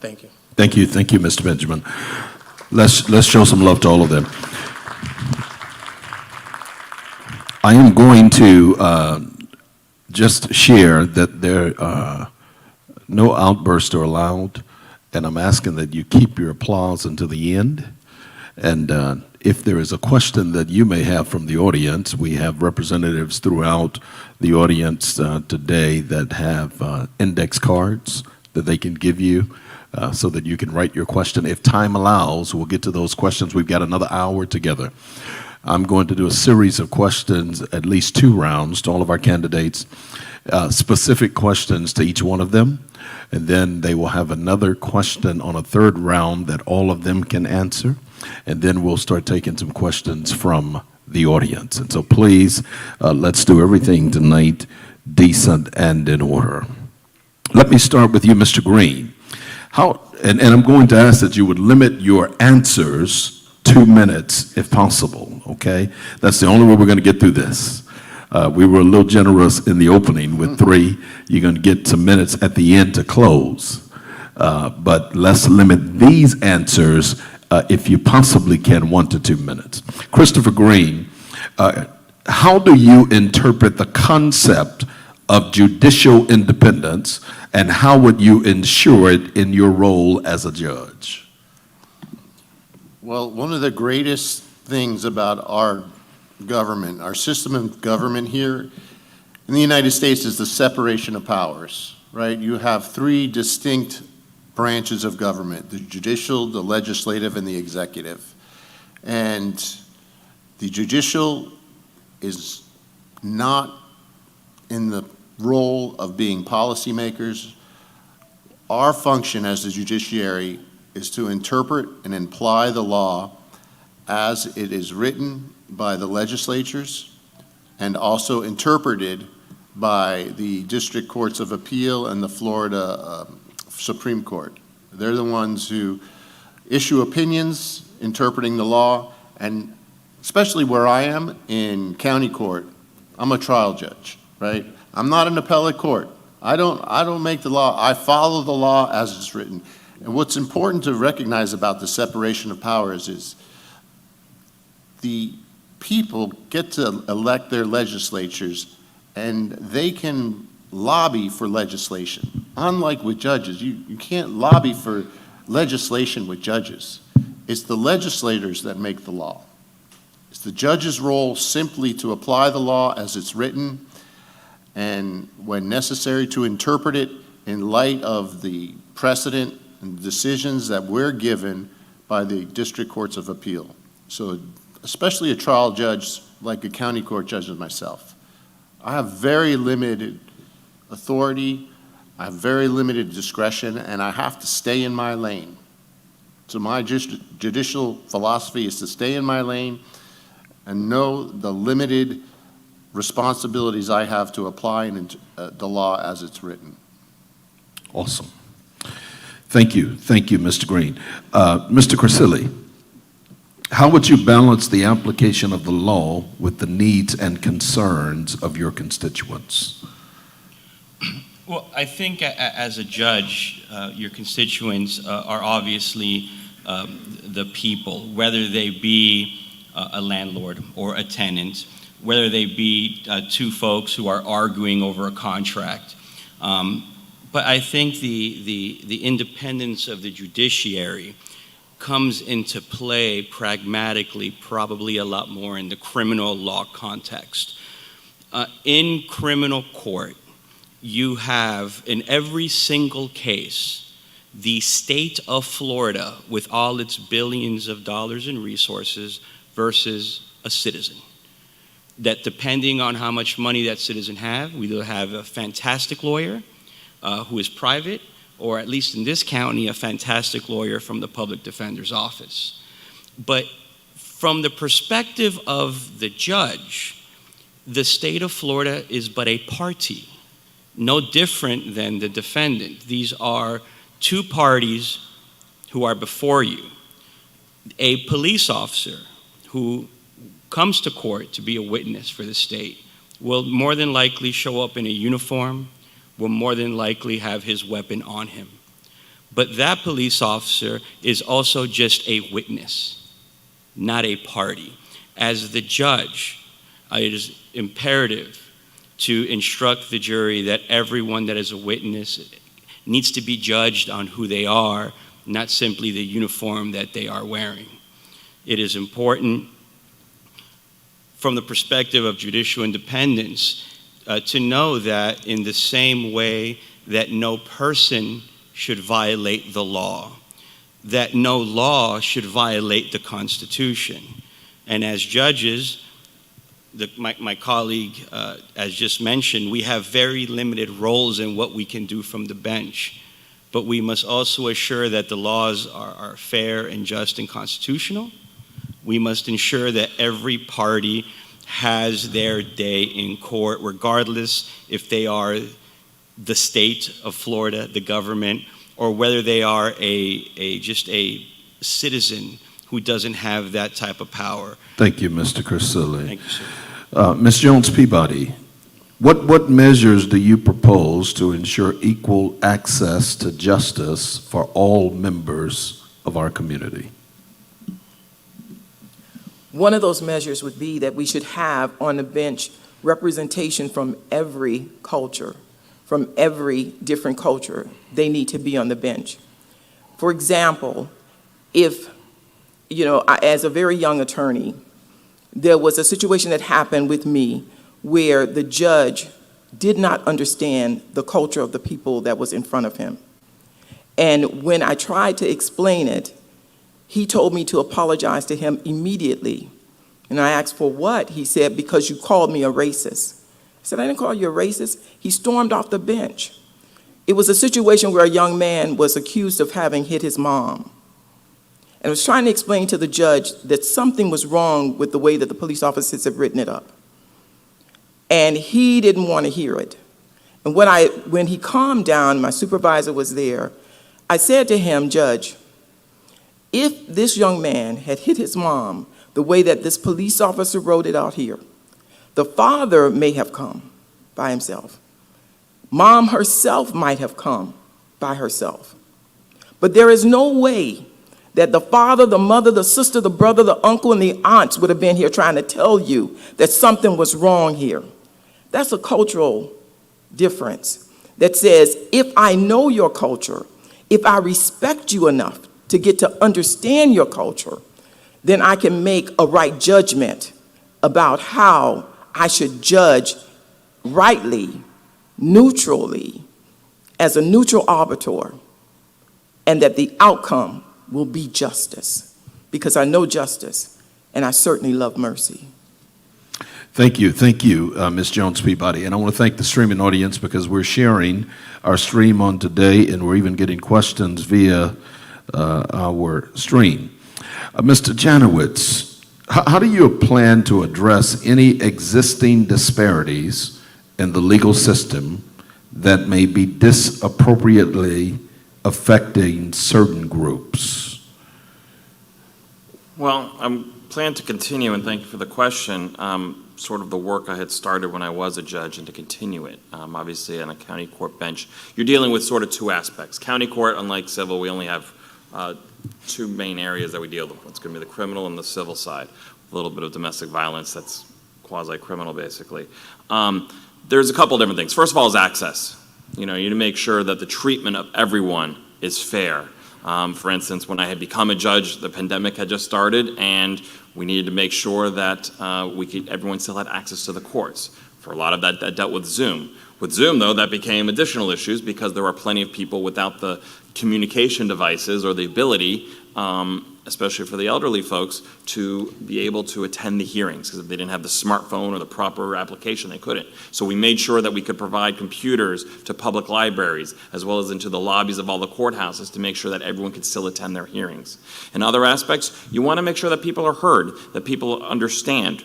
S9: Thank you.
S2: Thank you, Mr. Benjamin. Let's show some love to all of them. I am going to just share that there no outbursts are allowed, and I'm asking that you keep your applause until the end. And if there is a question that you may have from the audience, we have representatives throughout the audience today that have index cards that they can give you so that you can write your question. If time allows, we'll get to those questions. We've got another hour together. I'm going to do a series of questions, at least 2 rounds to all of our candidates, specific questions to each one of them. And then they will have another question on a 3rd round that all of them can answer. And then we'll start taking some questions from the audience. And so please, let's do everything tonight decent and in order. Let me start with you, Mr. Green. And I'm going to ask that you would limit your answers 2 minutes if possible, okay? That's the only way we're going to get through this. We were a little generous in the opening with 3. You're going to get some minutes at the end to close. But let's limit these answers, if you possibly can, 1 to 2 minutes. Christopher Green, how do you interpret the concept of judicial independence, and how would you ensure it in your role as a judge?
S4: Well, one of the greatest things about our government, our system of government here in the United States, is the separation of powers, right? You have 3 distinct branches of government: the judicial, the legislative, and the executive. And the judicial is not in the role of being policymakers. Our function as the judiciary is to interpret and apply the law as it is written by the legislatures and also interpreted by the district courts of appeal and the Florida Supreme Court. They're the ones who issue opinions interpreting the law, and especially where I am in county court, I'm a trial judge, right? I'm not an appellate court. I don't make the law. I follow the law as it's written. And what's important to recognize about the separation of powers is the people get to elect their legislatures, and they can lobby for legislation. Unlike with judges, you can't lobby for legislation with judges. It's the legislators that make the law. It's the judge's role simply to apply the law as it's written, and when necessary to interpret it in light of the precedent and decisions that we're given by the district courts of appeal. So especially a trial judge like a county court judge as myself, I have very limited authority, I have very limited discretion, and I have to stay in my lane. So my judicial philosophy is to stay in my lane and know the limited responsibilities I have to apply the law as it's written.
S2: Awesome. Thank you, Mr. Green. Mr. Corsilli, how would you balance the application of the law with the needs and concerns of your constituents?
S5: Well, I think as a judge, your constituents are obviously the people, whether they be a landlord or a tenant, whether they be 2 folks who are arguing over a contract. But I think the independence of the judiciary comes into play pragmatically, probably a lot more in the criminal law context. In criminal court, you have, in every single case, the state of Florida, with all its billions of dollars in resources, versus a citizen. That depending on how much money that citizen have, we either have a fantastic lawyer who is private, or at least in this county, a fantastic lawyer from the public defender's office. But from the perspective of the judge, the state of Florida is but a party, no different than the defendant. These are 2 parties who are before you. A police officer who comes to court to be a witness for the state will more than likely show up in a uniform, will more than likely have his weapon on him. But that police officer is also just a witness, not a party. As the judge, it is imperative to instruct the jury that everyone that is a witness needs to be judged on who they are, not simply the uniform that they are wearing. It is important from the perspective of judicial independence to know that in the same way that no person should violate the law, that no law should violate the Constitution. And as judges, my colleague has just mentioned, we have very limited roles in what we can do from the bench. But we must also assure that the laws are fair and just and constitutional. We must ensure that every party has their day in court, regardless if they are the state of Florida, the government, or whether they are just a citizen who doesn't have that type of power.
S2: Thank you, Mr. Corsilli.
S5: Thank you, sir.
S2: Ms. Jones-Peabody, what measures do you propose to ensure equal access to justice for all members of our community?
S6: One of those measures would be that we should have on the bench representation from every culture, from every different culture. They need to be on the bench. For example, if, as a very young attorney, there was a situation that happened with me where the judge did not understand the culture of the people that was in front of him. And when I tried to explain it, he told me to apologize to him immediately. And I asked, for what? He said, because you called me a racist. I said, I didn't call you a racist. He stormed off the bench. It was a situation where a young man was accused of having hit his mom. And I was trying to explain to the judge that something was wrong with the way that the police officers had written it up. And he didn't want to hear it. And when he calmed down, my supervisor was there, I said to him, Judge, if this young man had hit his mom the way that this police officer wrote it out here, the father may have come by himself. Mom herself might have come by herself. But there is no way that the father, the mother, the sister, the brother, the uncle, and the aunts would have been here trying to tell you that something was wrong here. That's a cultural difference that says, if I know your culture, if I respect you enough to get to understand your culture, then I can make a right judgment about how I should judge rightly, neutrally, as a neutral arbiter, and that the outcome will be justice, because I know justice, and I certainly love mercy.
S2: Thank you, Ms. Jones-Peabody. And I want to thank the streaming audience because we're sharing our stream on today, and we're even getting questions via our stream. Mr. Janowitz, how do you plan to address any existing disparities in the legal system that may be disappropriately affecting certain groups?
S7: Well, I plan to continue, and thank you for the question, sort of the work I had started when I was a judge and to continue it. Obviously, on a county court bench, you're dealing with sort of two aspects. County court, unlike civil, we only have two main areas that we deal with. It's going to be the criminal and the civil side. A little bit of domestic violence that's quasi-criminal, basically. There's a couple different things. First of all is access. You need to make sure that the treatment of everyone is fair. For instance, when I had become a judge, the pandemic had just started, and we needed to make sure that everyone still had access to the courts. For a lot of that dealt with Zoom. With Zoom, though, that became additional issues because there were plenty of people without the communication devices or the ability, especially for the elderly folks, to be able to attend the hearings, because if they didn't have the smartphone or the proper application, they couldn't. So we made sure that we could provide computers to public libraries, as well as into the lobbies of all the courthouses, to make sure that everyone could still attend their hearings. In other aspects, you want to make sure that people are heard, that people understand.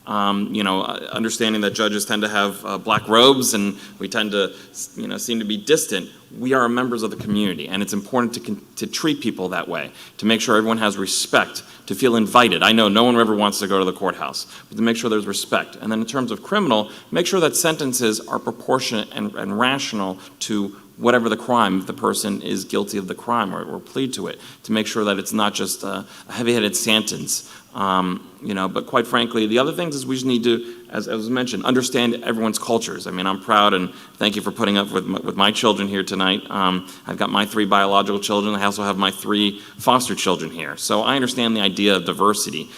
S7: Understanding that judges tend to have black robes and we tend to, seem to be distant. We are members of the community, and it's important to treat people that way, to make sure everyone has respect, to feel invited. I know no one ever wants to go to the courthouse, but to make sure there's respect. And then in terms of criminal, make sure that sentences are proportionate and rational to whatever the crime, if the person is guilty of the crime or plead to it, to make sure that it's not just a heavy-headed sentence. But quite frankly, the other things is we just need to, as was mentioned, understand everyone's cultures. I mean, I'm proud, and thank you for putting up with my children here tonight. I've got my 3 biological children. I also have my 3 foster children here. So I understand the idea of diversity.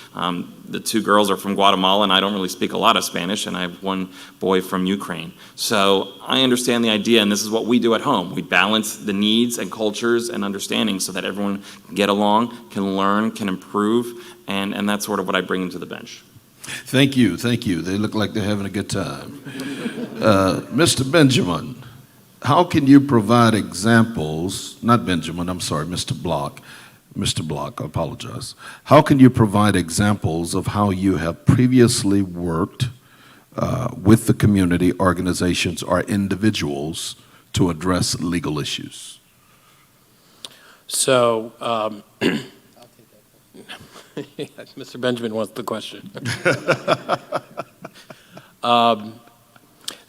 S7: The 2 girls are from Guatemala, and I don't really speak a lot of Spanish, and I have 1 boy from Ukraine. So I understand the idea, and this is what we do at home. We balance the needs and cultures and understanding so that everyone can get along, can learn, can improve, and that's sort of what I bring into the bench.
S2: Thank you. They look like they're having a good time. Mr. Benjamin, how can you provide examples, not Benjamin, I'm sorry, Mr. Block, I apologize. How can you provide examples of how you have previously worked with the community, organizations, or individuals to address legal issues?
S8: So, Mr. Benjamin wants the question.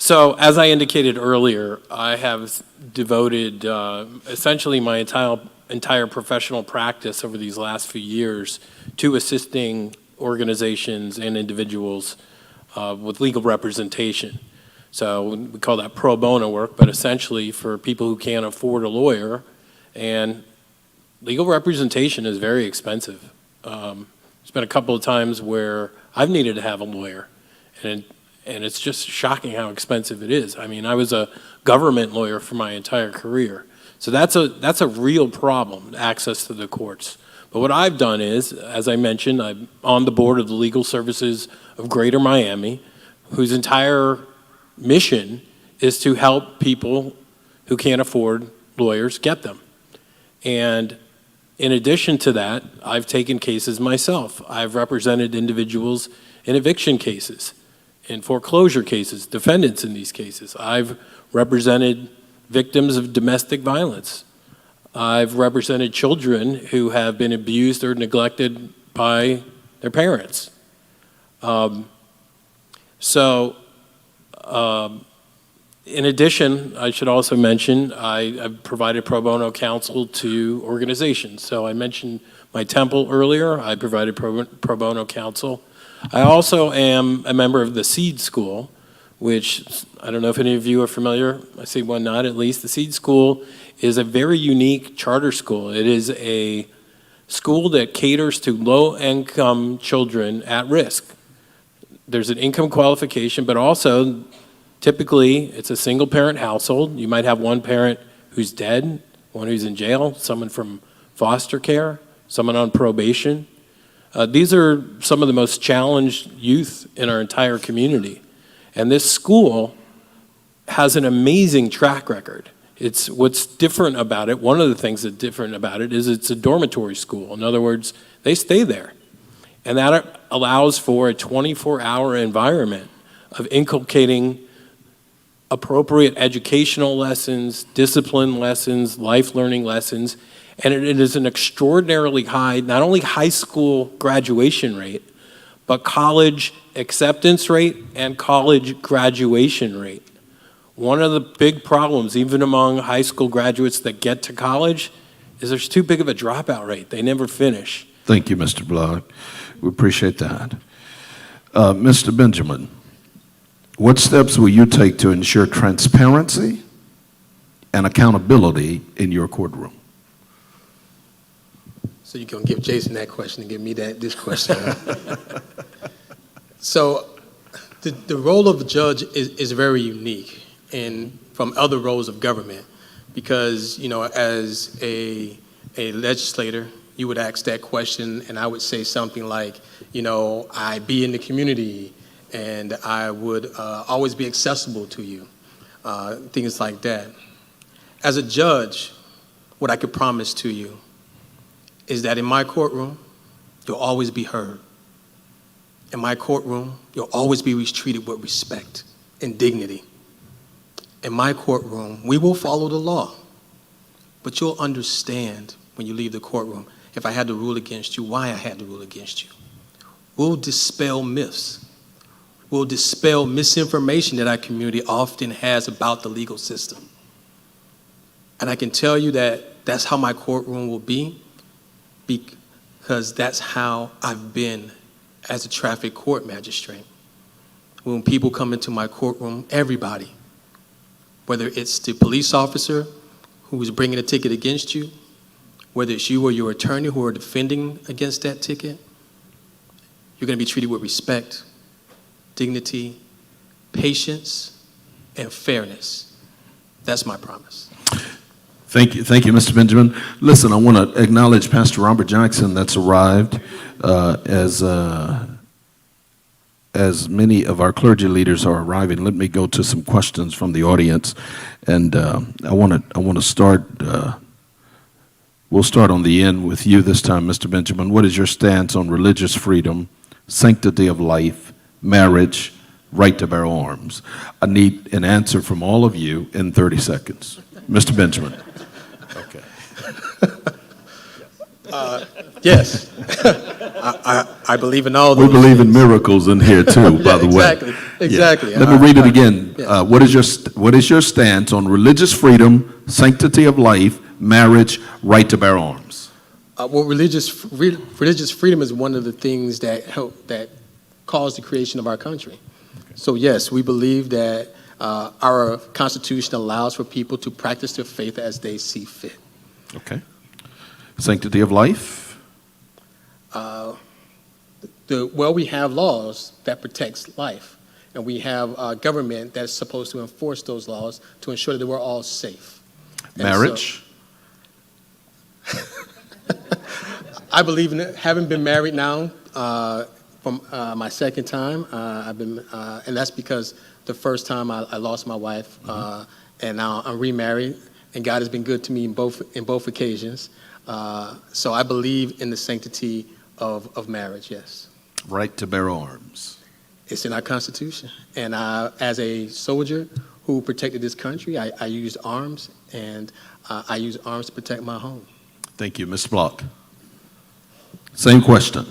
S8: So, as I indicated earlier, I have devoted essentially my entire professional practice over these last few years to assisting organizations and individuals with legal representation. So we call that pro bono work, but essentially for people who can't afford a lawyer, and legal representation is very expensive. There's been a couple of times where I've needed to have a lawyer, and it's just shocking how expensive it is. I mean, I was a government lawyer for my entire career. So that's a real problem, access to the courts. But what I've done is, as I mentioned, I'm on the board of the Legal Services of Greater Miami, whose entire mission is to help people who can't afford lawyers get them. And in addition to that, I've taken cases myself. I've represented individuals in eviction cases, in foreclosure cases, defendants in these cases. I've represented victims of domestic violence. I've represented children who have been abused or neglected by their parents. In addition, I should also mention, I've provided pro bono counsel to organizations. So I mentioned my temple earlier. I provided pro bono counsel. I also am a member of the Seed School, which I don't know if any of you are familiar. I see one not at least. The Seed School is a very unique charter school. It is a school that caters to low-income children at risk. There's an income qualification, but also typically it's a single-parent household. You might have one parent who's dead, one who's in jail, someone from foster care, someone on probation. These are some of the most challenged youth in our entire community. And this school has an amazing track record. What's different about it, one of the things that's different about it is it's a dormitory school. In other words, they stay there. And that allows for a 24-hour environment of inculcating appropriate educational lessons, discipline lessons, life learning lessons. And it is an extraordinarily high, not only high school graduation rate, but college acceptance rate and college graduation rate. One of the big problems, even among high school graduates that get to college, is there's too big of a dropout rate. They never finish.
S2: Thank you, Mr. Block. We appreciate that. Mr. Benjamin, what steps will you take to ensure transparency and accountability in your courtroom?
S9: So you're going to give Jason that question and give me this question. So the role of a judge is very unique from other roles of government because, as a legislator, you would ask that question and I would say something like, I be in the community and I would always be accessible to you, things like that. As a judge, what I could promise to you is that in my courtroom, you'll always be heard. In my courtroom, you'll always be treated with respect and dignity. In my courtroom, we will follow the law, but you'll understand when you leave the courtroom, if I had to rule against you, why I had to rule against you. We'll dispel myths. We'll dispel misinformation that our community often has about the legal system. And I can tell you that that's how my courtroom will be, because that's how I've been as a traffic court magistrate. When people come into my courtroom, everybody, whether it's the police officer who is bringing a ticket against you, whether it's you or your attorney who are defending against that ticket, you're going to be treated with respect, dignity, patience, and fairness. That's my promise.
S2: Thank you, Mr. Benjamin. Listen, I want to acknowledge Pastor Robert Jackson that's arrived as many of our clergy leaders are arriving. Let me go to some questions from the audience, and I want to start. We'll start on the end with you this time, Mr. Benjamin. What is your stance on religious freedom, sanctity of life, marriage, right to bear arms? I need an answer from all of you in 30 seconds. Mr. Benjamin. Okay.
S9: Yes. I believe in all those
S2: We believe in
S9: things.
S2: miracles in here too, by
S9: Yeah,
S2: the
S9: exactly,
S2: way.
S9: exactly.
S2: Let me read it again.
S9: yeah.
S2: What is your stance on religious freedom, sanctity of life, marriage, right to bear arms?
S9: Well, religious freedom is one of the things that caused the creation of our country. So yes, we believe that our Constitution allows for people to practice their faith as they see fit.
S2: Okay. Sanctity of life?
S9: We have laws that protects life, and we have a government that's supposed to enforce those laws to ensure that we're all safe. And
S2: Marriage?
S9: so, I believe in it. Having been married now from my second time, and that's because the first time I lost my wife, and now I'm remarried, and God has been good to me in both occasions. So I believe in the sanctity of marriage. Yes.
S2: Right to bear arms.
S9: It's in our Constitution. And as a soldier who protected this country, I used arms, and I use arms to protect my home.
S2: Thank you. Ms. Block. Same question.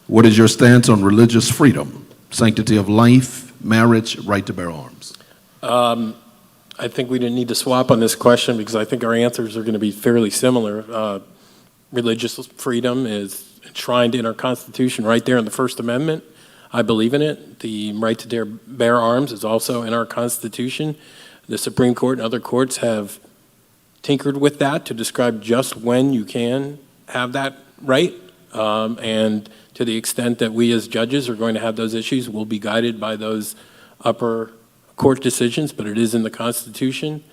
S2: What is your stance on religious freedom, sanctity of life, marriage, right to bear arms?
S8: I think we didn't need to swap on this question because I think our answers are going to be fairly similar. Religious freedom is enshrined in our Constitution right there in the First Amendment. I believe in it. The right to bear arms is also in our Constitution. The Supreme Court and other courts have tinkered with that to describe just when you can have that right. And to the extent that we as judges are going to have those issues, we'll be guided by those upper court decisions, but it is in the Constitution.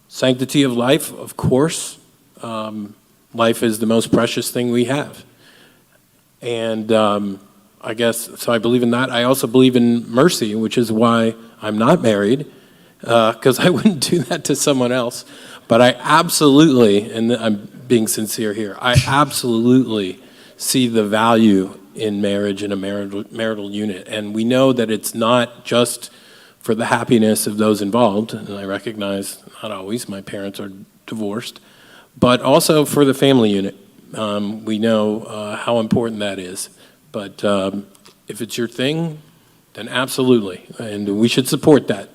S8: Sanctity of life, of course. Life is the most precious thing we have. And I guess, so I believe in that. I also believe in mercy, which is why I'm not married, because I wouldn't do that to someone else. But I absolutely, and I'm being sincere here, I absolutely see the value in marriage and a marital unit. And we know that it's not just for the happiness of those involved, and I recognize not always, my parents are divorced, but also for the family unit. We know how important that is. But if it's your thing, then absolutely, and we should support that.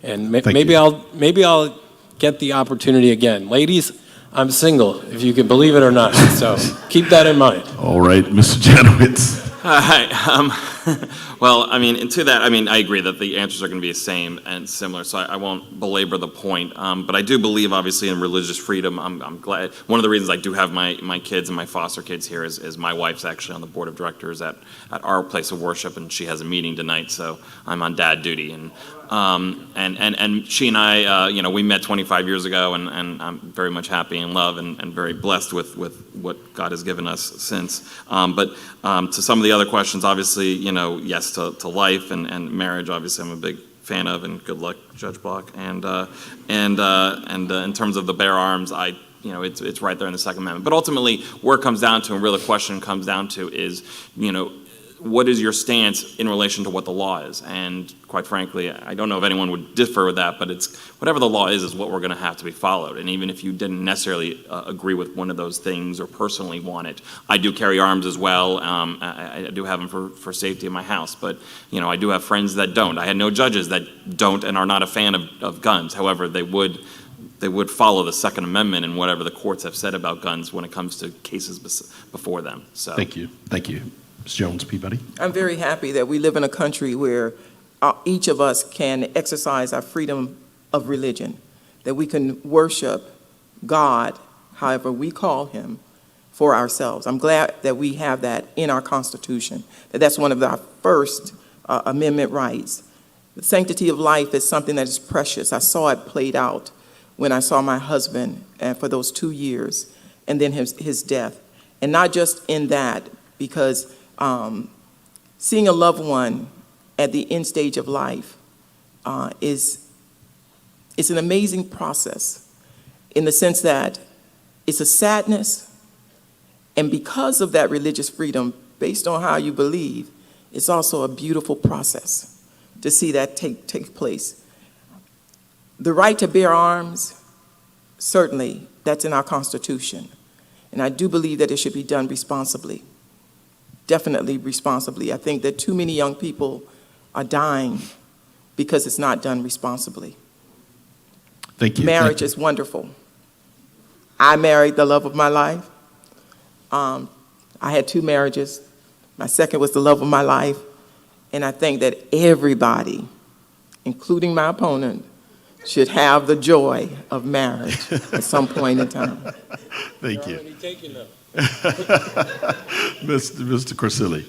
S8: And maybe I'll get the opportunity again. Ladies, I'm single, if you can believe it or not. So keep that in mind.
S2: All right, Mr. Janowitz.
S7: Hi. Well, I mean, and to that, I mean, I agree that the answers are going to be the same and similar, so I won't belabor the point. But I do believe, obviously, in religious freedom. I'm glad. One of the reasons I do have my kids and my foster kids here is my wife's actually on the board of directors at our place of worship, and she has a meeting tonight, so I'm on dad duty. And she and I, we met 25 years ago, and I'm very much happy in love and very blessed with what God has given us since. But to some of the other questions, obviously, yes to life and marriage. Obviously, I'm a big fan of, and good luck, Judge Block. And in terms of the bear arms, it's right there in the Second Amendment. But ultimately, where it comes down to, and really the question comes down to, is what is your stance in relation to what the law is? And quite frankly, I don't know if anyone would differ with that, but it's whatever the law is what we're going to have to be followed. And even if you didn't necessarily agree with one of those things or personally want it, I do carry arms as well. I do have them for safety in my house, but I do have friends that don't. I had no judges that don't and are not a fan of guns. However, they would follow the Second Amendment and whatever the courts have said about guns when it comes to cases before them. So
S2: Thank you. Ms. Jones, Peabody.
S6: I'm very happy that we live in a country where each of us can exercise our freedom of religion, that we can worship God, however we call him, for ourselves. I'm glad that we have that in our Constitution, that's one of our First Amendment rights. The sanctity of life is something that is precious. I saw it played out when I saw my husband for those 2 years, and then his death. And not just in that, because seeing a loved one at the end stage of life is an amazing process in the sense that it's a sadness, and because of that religious freedom, based on how you believe, it's also a beautiful process to see that take place. The right to bear arms, certainly, that's in our Constitution. And I do believe that it should be done responsibly, definitely responsibly. I think that too many young people are dying because it's not done responsibly.
S2: Thank you.
S6: Marriage is wonderful. I married the love of my life. I had 2 marriages. My second was the love of my life. And I think that everybody, including my opponent, should have the joy of marriage at some point in time.
S2: Thank you. Mr. Corsilli.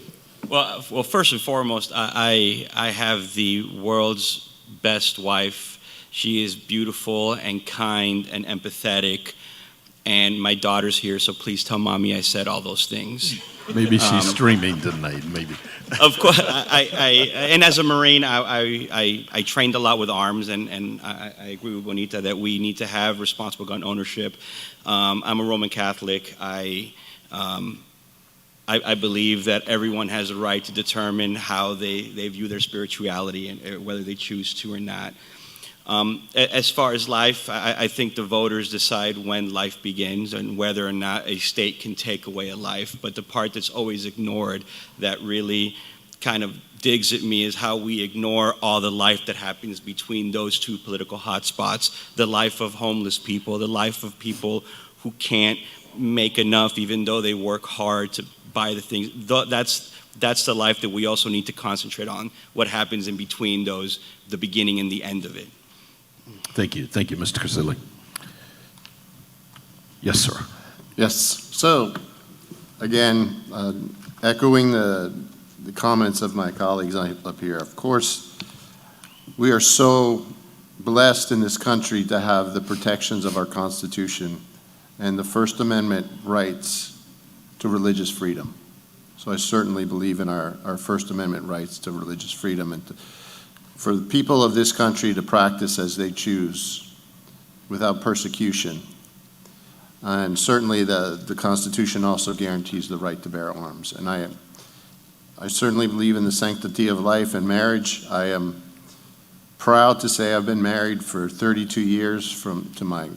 S5: Well, first and foremost, I have the world's best wife. She is beautiful and kind and empathetic. And my daughter's here, so please tell mommy I said all those things.
S2: Maybe she's streaming tonight, maybe.
S5: Of course, and as a Marine, I trained a lot with arms, and I agree with Bonita that we need to have responsible gun ownership. I'm a Roman Catholic. I believe that everyone has a right to determine how they view their spirituality and whether they choose to or not. As far as life, I think the voters decide when life begins and whether or not a state can take away a life. But the part that's always ignored that really kind of digs at me is how we ignore all the life that happens between those 2 political hotspots, the life of homeless people, the life of people who can't make enough even though they work hard to buy the things. That's the life that we also need to concentrate on, what happens in between those, the beginning and the end of it.
S2: Thank you, Mr. Corsilli. Yes, sir.
S4: Yes. So, again, echoing the comments of my colleagues up here, of course, we are so blessed in this country to have the protections of our Constitution and the First Amendment rights to religious freedom. So I certainly believe in our First Amendment rights to religious freedom and for the people of this country to practice as they choose without persecution. And certainly the Constitution also guarantees the right to bear arms. And I certainly believe in the sanctity of life and marriage. I am proud to say I've been married for 32 years to my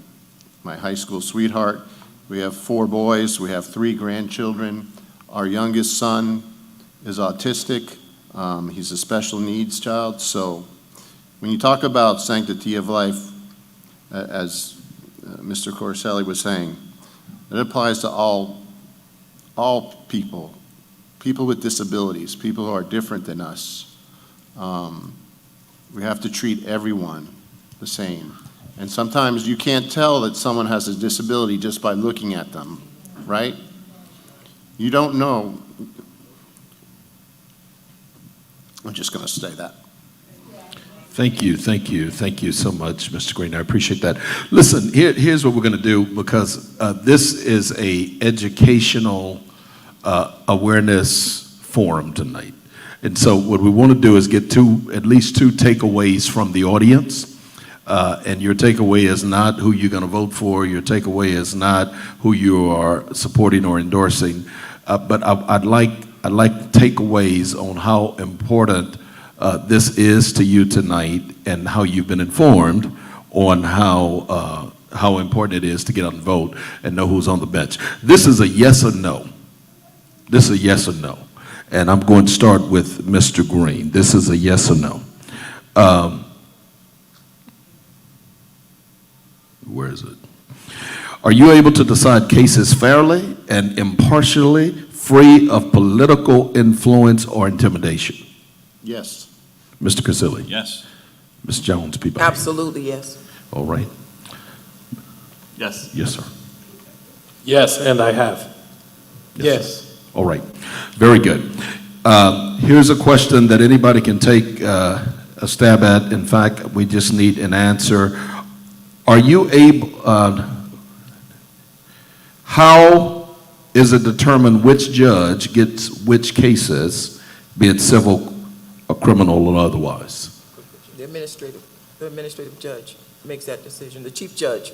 S4: high school sweetheart. We have 4 boys, we have 3 grandchildren. Our youngest son is autistic. He's a special needs child. So when you talk about sanctity of life, as Mr. Corselli was saying, it applies to all people with disabilities, people who are different than us. We have to treat everyone the same. And sometimes you can't tell that someone has a disability just by looking at them, right? You don't know. I'm just going to say that.
S2: Thank you so much, Mr. Green. I appreciate that. Listen, here's what we're going to do, because this is a educational awareness forum tonight. And so what we want to do is get at least two takeaways from the audience. And your takeaway is not who you're going to vote for. Your takeaway is not who you are supporting or endorsing. But I'd like takeaways on how important this is to you tonight, and how you've been informed on how important it is to get out and vote and know who's on the bench. This is a yes or no. This is a yes or no. And I'm going to start with Mr. Green. This is a yes or no. Where is it? Are you able to decide cases fairly and impartially, free of political influence or intimidation?
S4: Yes.
S2: Mr. Casilli?
S5: Yes.
S2: Ms. Jones, be behind.
S6: Absolutely, yes.
S2: All right.
S7: Yes.
S2: Yes, sir.
S8: Yes, and I have. Yes.
S2: All right. Very good. Here's a question that anybody can take a stab at. In fact, we just need an answer. Are you able, how is it determined which judge gets which cases, be it civil, or criminal, or otherwise?
S6: The administrative judge makes that decision. The chief judge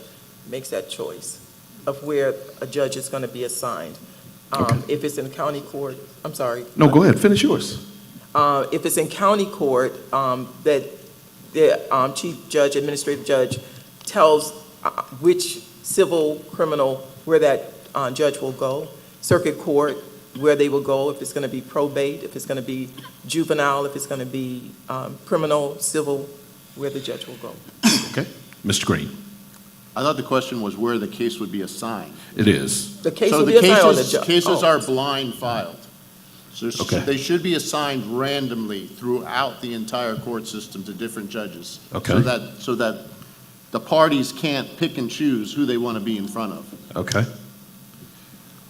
S6: makes that choice of where a judge is going to be assigned.
S2: Okay.
S6: If it's in county court, I'm sorry.
S2: No, go ahead. Finish yours.
S6: If it's in county court, that the chief judge, administrative judge, tells which civil criminal where that judge will go, circuit court, where they will go, if it's going to be probate, if it's going to be juvenile, if it's going to be criminal, civil, where the judge will go.
S2: Okay. Mr. Green.
S4: I thought the question was where the case would be assigned.
S2: It is.
S6: The case
S4: So
S6: will
S4: the
S6: be assigned on the judge.
S4: cases
S6: Oh.
S4: are blind filed. So
S2: Okay.
S4: they should be assigned randomly throughout the entire court system to different judges.
S2: Okay.
S4: So that the parties can't pick and choose who they want to be in front of.
S2: Okay.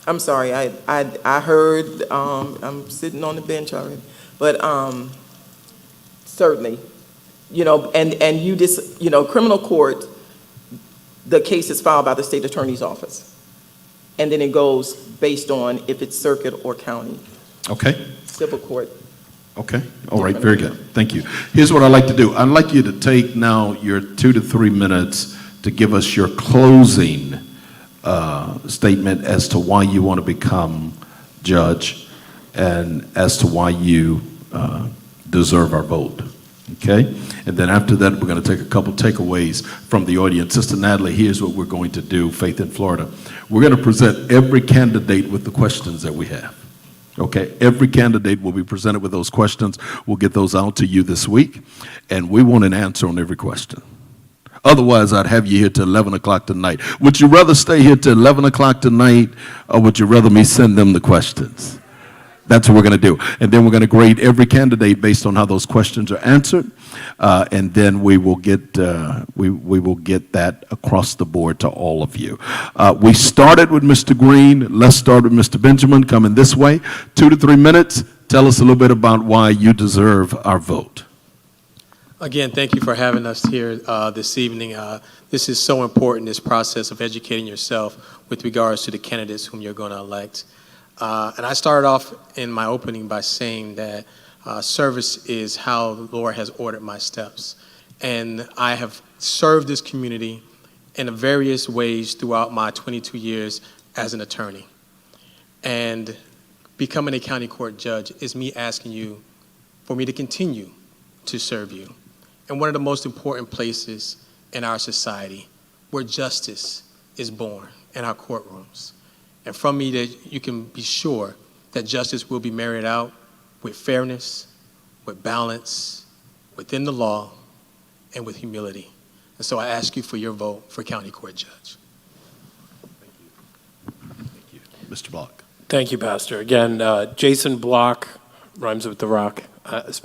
S6: I'm sorry, I heard, I'm sitting on the bench already, but certainly, and you just, criminal court, the case is filed by the state attorney's office. And then it goes based on if it's circuit or county.
S2: Okay.
S6: Civil court.
S2: Okay. All right. Very good. Thank you. Here's what I'd like to do. I'd like you to take now your 2 to 3 minutes to give us your closing statement as to why you want to become judge and as to why you deserve our vote. Okay? And then after that, we're going to take a couple takeaways from the audience. Sister Natalie, here's what we're going to do, Faith in Florida. We're going to present every candidate with the questions that we have. Okay? Every candidate will be presented with those questions. We'll get those out to you this week, and we want an answer on every question. Otherwise, I'd have you here till 11 o'clock tonight. Would you rather stay here till 11 o'clock tonight, or would you rather me send them the questions? That's what we're going to do. And then we're going to grade every candidate based on how those questions are answered. And then we will get we will get that across the board to all of you. We started with Mr. Green. Let's start with Mr. Benjamin coming this way. 2 to 3 minutes. Tell us a little bit about why you deserve our vote.
S9: Again, thank you for having us here this evening. This is so important, this process of educating yourself with regards to the candidates whom you're going to elect. And I started off in my opening by saying that service is how the Lord has ordered my steps. And I have served this community in various ways throughout my 22 years as an attorney. And becoming a county court judge is me asking you for me to continue to serve you in one of the most important places in our society where justice is born in our courtrooms. And from me that you can be sure that justice will be meted out with fairness, with balance, within the law, and with humility. And so I ask you for your vote for county court judge.
S2: Thank you. Mr. Block.
S8: Thank you, Pastor. Again, Jason Block, rhymes with the rock,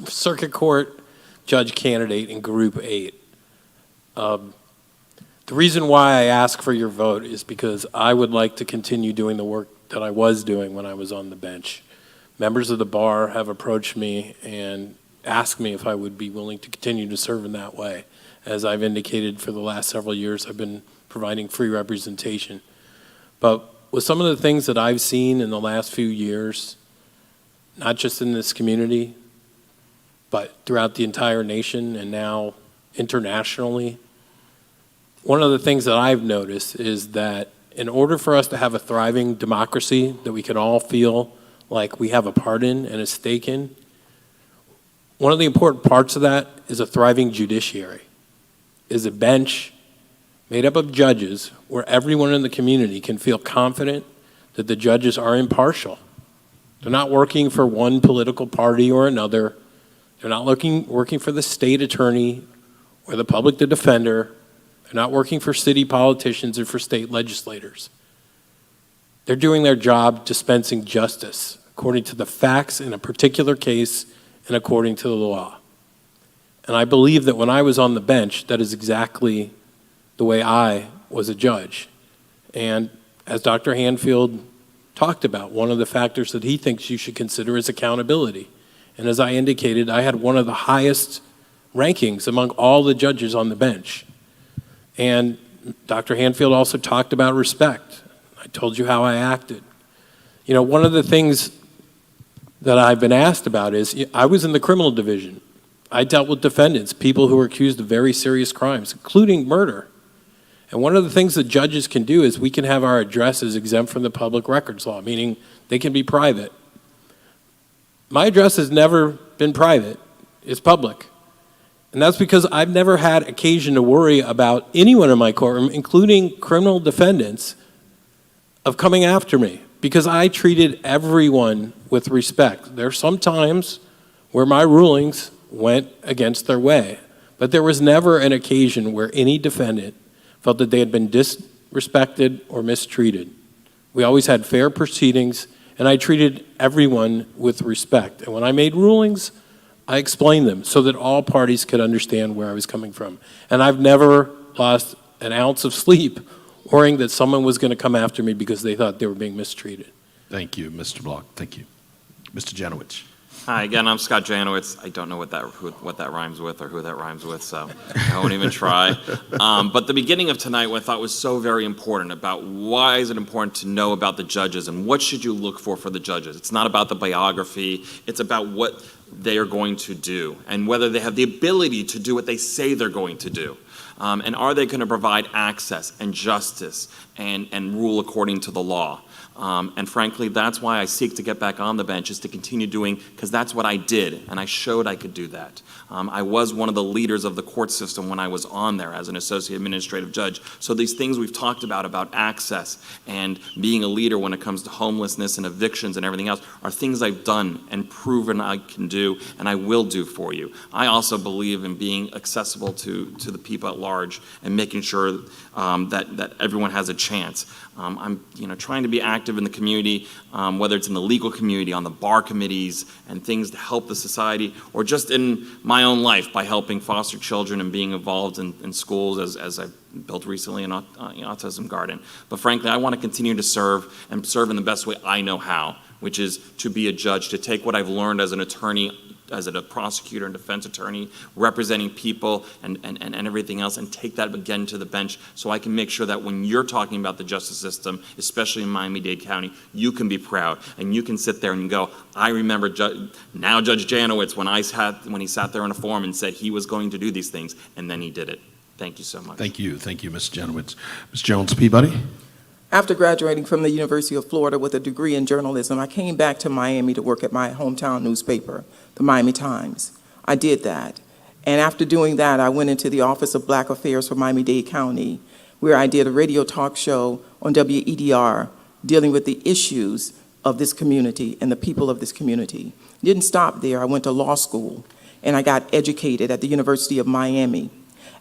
S8: circuit court judge candidate in Group 8. The reason why I ask for your vote is because I would like to continue doing the work that I was doing when I was on the bench. Members of the bar have approached me and asked me if I would be willing to continue to serve in that way. As I've indicated, for the last several years, I've been providing free representation. But with some of the things that I've seen in the last few years, not just in this community, but throughout the entire nation and now internationally, one of the things that I've noticed is that in order for us to have a thriving democracy that we can all feel like we have a part in and a stake in, one of the important parts of that is a thriving judiciary, is a bench made up of judges where everyone in the community can feel confident that the judges are impartial. They're not working for one political party or another. They're not working for the state attorney or the public defender. They're not working for city politicians or for state legislators. They're doing their job dispensing justice according to the facts in a particular case and according to the law. And I believe that when I was on the bench, that is exactly the way I was a judge. And as Dr. Hanfield talked about, one of the factors that he thinks you should consider is accountability. And as I indicated, I had one of the highest rankings among all the judges on the bench. And Dr. Hanfield also talked about respect. I told you how I acted. You know, one of the things that I've been asked about is, I was in the criminal division. I dealt with defendants, people who were accused of very serious crimes, including murder. And one of the things that judges can do is we can have our addresses exempt from the public records law, meaning they can be private. My address has never been private. It's public. And that's because I've never had occasion to worry about anyone in my courtroom, including criminal defendants, of coming after me because I treated everyone with respect. There are some times where my rulings went against their way, but there was never an occasion where any defendant felt that they had been disrespected or mistreated. We always had fair proceedings, and I treated everyone with respect. And when I made rulings, I explained them so that all parties could understand where I was coming from. And I've never lost an ounce of sleep worrying that someone was going to come after me because they thought they were being mistreated.
S2: Thank you, Mr. Block. Thank you. Mr. Janowicz.
S7: Hi, again, I'm Scott Janowicz. I don't know what that rhymes with or who that rhymes with, so I won't even try. But the beginning of tonight, what I thought was so very important about why is it important to know about the judges and what should you look for the judges. It's not about the biography. It's about what they are going to do and whether they have the ability to do what they say they're going to do. And are they going to provide access and justice and rule according to the law? And frankly, that's why I seek to get back on the bench, is to continue doing, because that's what I did, and I showed I could do that. I was one of the leaders of the court system when I was on there as an associate administrative judge. So these things we've talked about access and being a leader when it comes to homelessness and evictions and everything else, are things I've done and proven I can do, and I will do for you. I also believe in being accessible to the people at large and making sure that everyone has a chance. I'm trying to be active in the community, whether it's in the legal community, on the bar committees, and things to help the society, or just in my own life by helping foster children and being involved in schools as I've built recently an autism garden. But frankly, I want to continue to serve and serve in the best way I know how, which is to be a judge, to take what I've learned as an attorney, as a prosecutor and defense attorney, representing people and everything else, and take that again to the bench so I can make sure that when you're talking about the justice system, especially in Miami-Dade County, you can be proud and you can sit there and go, I remember Judge Janowicz when he sat there in a forum and said he was going to do these things, and then he did it. Thank you so much.
S2: Thank you, Mr. Janowicz. Ms. Jones-Peabody.
S6: After graduating from the University of Florida with a degree in journalism, I came back to Miami to work at my hometown newspaper, the Miami Times. I did that. And after doing that, I went into the Office of Black Affairs for Miami-Dade County, where I did a radio talk show on WEDR dealing with the issues of this community and the people of this community. Didn't stop there. I went to law school, and I got educated at the University of Miami.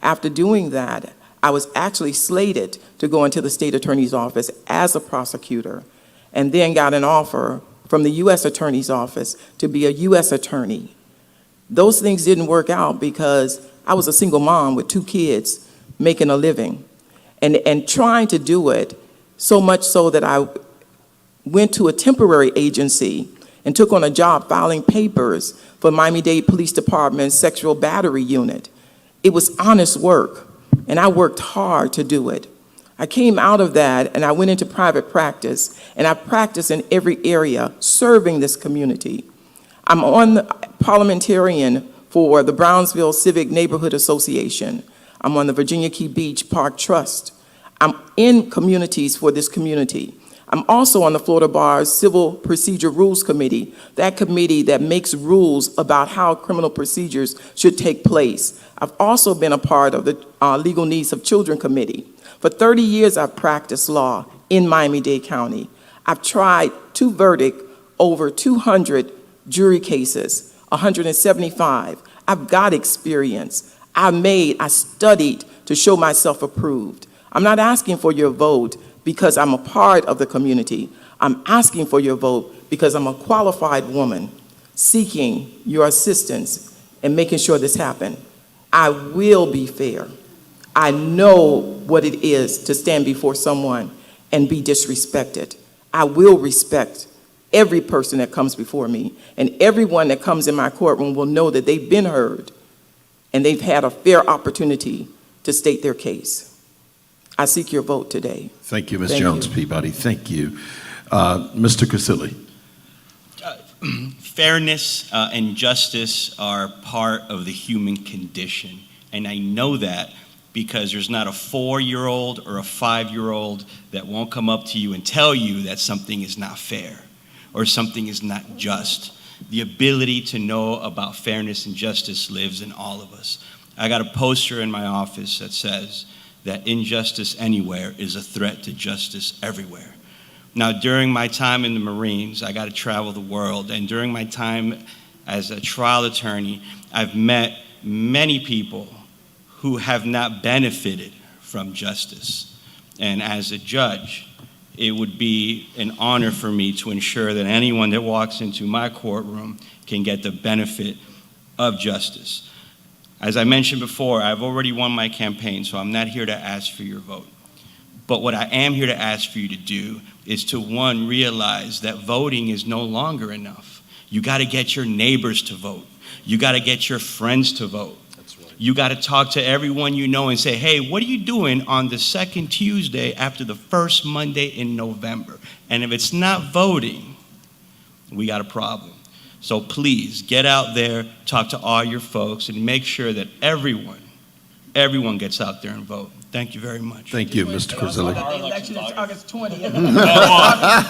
S6: After doing that, I was actually slated to go into the state attorney's office as a prosecutor, and then got an offer from the U.S. Attorney's Office to be a U.S. attorney. Those things didn't work out because I was a single mom with 2 kids making a living and trying to do it, so much so that I went to a temporary agency and took on a job filing papers for Miami-Dade Police Department's sexual battery unit. It was honest work, and I worked hard to do it. I came out of that and I went into private practice, and I practiced in every area serving this community. I'm on the parliamentarian for the Brownsville Civic Neighborhood Association. I'm on the Virginia Key Beach Park Trust. I'm in communities for this community. I'm also on the Florida Bar's Civil Procedure Rules Committee, that committee that makes rules about how criminal procedures should take place. I've also been a part of the Legal Needs of Children Committee. For 30 years, I've practiced law in Miami-Dade County. I've tried to verdict over 200 jury cases, 175. I've got experience. I studied to show myself approved. I'm not asking for your vote because I'm a part of the community. I'm asking for your vote because I'm a qualified woman seeking your assistance and making sure this happens. I will be fair. I know what it is to stand before someone and be disrespected. I will respect every person that comes before me, and everyone that comes in my courtroom will know that they've been heard and they've had a fair opportunity to state their case. I seek your vote today.
S2: Thank you, Ms. Jones-Peabody. Thank you. Mr. Corsilli.
S5: Fairness and justice are part of the human condition, and I know that because there's not a 4-year-old or a 5-year-old that won't come up to you and tell you that something is not fair or something is not just. The ability to know about fairness and justice lives in all of us. I got a poster in my office that says that injustice anywhere is a threat to justice everywhere. Now, during my time in the Marines, I got to travel the world, and during my time as a trial attorney, I've met many people who have not benefited from justice. And as a judge, it would be an honor for me to ensure that anyone that walks into my courtroom can get the benefit of justice. As I mentioned before, I've already won my campaign, so I'm not here to ask for your vote. But what I am here to ask for you to do is to, one, realize that voting is no longer enough. You got to get your neighbors to vote. You got to get your friends to vote.
S2: That's right.
S5: You got to talk to everyone you know and say, hey, what are you doing on the second Tuesday after the first Monday in November? And if it's not voting, we got a problem. So please get out there, talk to all your folks, and make sure that everyone gets out there and vote. Thank you very much.
S2: Thank you, Mr. Corselli.
S6: The election is August 20th.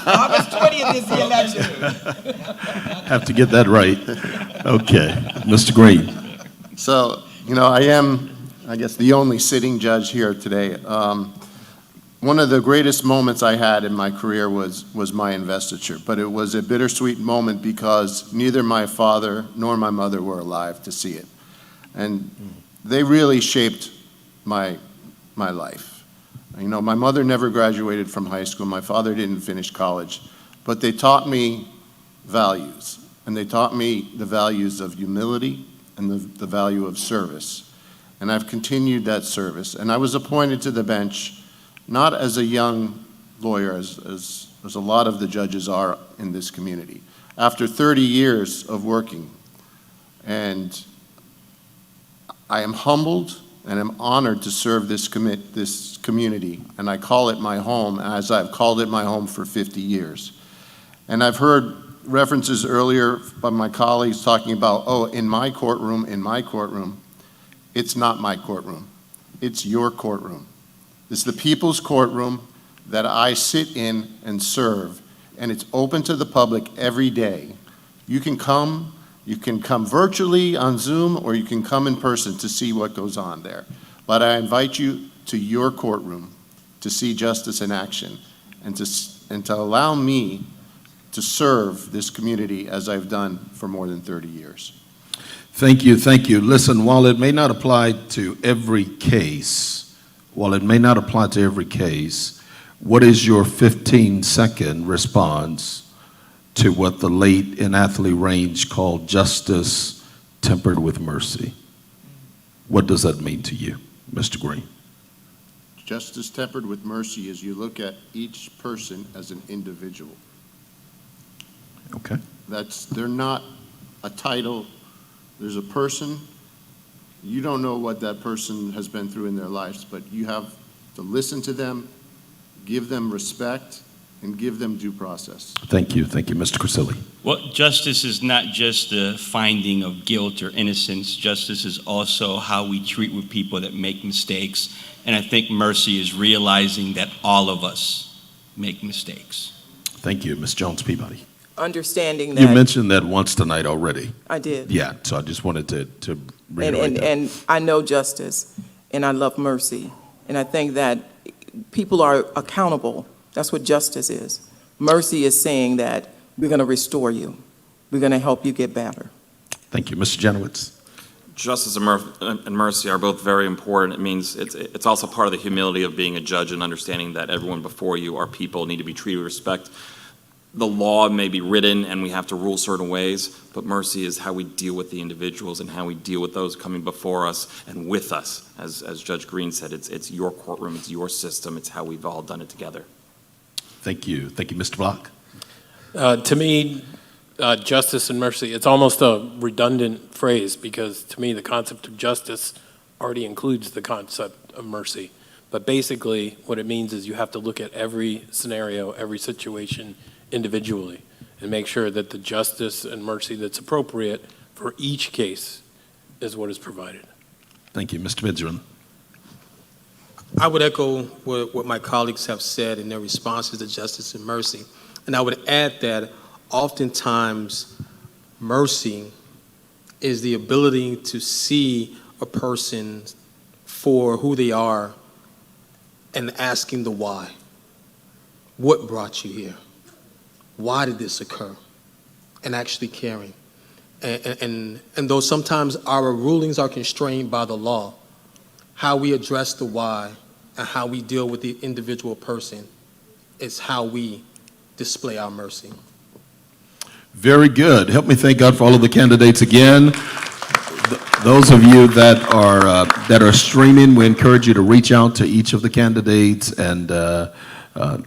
S6: August 20th is the election.
S2: Have to get that right. Okay, Mr. Green.
S4: So, I am, I guess, the only sitting judge here today. One of the greatest moments I had in my career was my investiture, but it was a bittersweet moment because neither my father nor my mother were alive to see it. And they really shaped my life. My mother never graduated from high school. My father didn't finish college, but they taught me values, and they taught me the values of humility and the value of service. And I've continued that service. And I was appointed to the bench not as a young lawyer, as a lot of the judges are in this community, after 30 years of working. And I am humbled and I'm honored to serve this community, and I call it my home, as I've called it my home for 50 years. And I've heard references earlier by my colleagues talking about, oh, in my courtroom. It's not my courtroom. It's your courtroom. It's the people's courtroom that I sit in and serve, and it's open to the public every day. You can come virtually on Zoom, or you can come in person to see what goes on there. But I invite you to your courtroom to see justice in action, and to allow me to serve this community as I've done for more than 30 years.
S2: Thank you, thank you. Listen, while it may not apply to every case, what is your 15-second response to what the late Annathony Range called justice tempered with mercy? What does that mean to you, Mr. Green?
S4: Justice tempered with mercy is you look at each person as an individual.
S2: Okay.
S4: They're not a title. There's a person. You don't know what that person has been through in their lives, but you have to listen to them, give them respect, and give them due process.
S2: Thank you, Mr. Corselli.
S5: Well, justice is not just the finding of guilt or innocence. Justice is also how we treat with people that make mistakes. And I think mercy is realizing that all of us make mistakes.
S2: Thank you, Ms. Jones Peabody.
S6: Understanding that.
S2: You mentioned that once tonight already.
S6: I did.
S2: Yeah, so I just wanted to reiterate that.
S6: And I know justice, and I love mercy. And I think that people are accountable. That's what justice is. Mercy is saying that we're going to restore you. We're going to help you get better.
S2: Thank you. Mr. Janowitz.
S7: Justice and mercy are both very important. It means it's also part of the humility of being a judge and understanding that everyone before you are people, need to be treated with respect. The law may be written and we have to rule certain ways, but mercy is how we deal with the individuals and how we deal with those coming before us and with us. As Judge Green said, it's your courtroom, it's your system, it's how we've all done it together.
S2: Thank you. Thank you, Mr. Block.
S8: To me, justice and mercy, it's almost a redundant phrase because to me the concept of justice already includes the concept of mercy. But basically what it means is you have to look at every scenario, every situation individually and make sure that the justice and mercy that's appropriate for each case is what is provided.
S2: Thank you. Mr. Midgerin.
S9: I would echo what my colleagues have said in their responses to justice and mercy. And I would add that oftentimes mercy is the ability to see a person for who they are and asking the why. what brought you here? Why did this occur? And actually caring. And though sometimes our rulings are constrained by the law, how we address the why and how we deal with the individual person is how we display our mercy.
S2: Very good. Help me thank God for all of the candidates again. Those of you that are streaming, we encourage you to reach out to each of the candidates and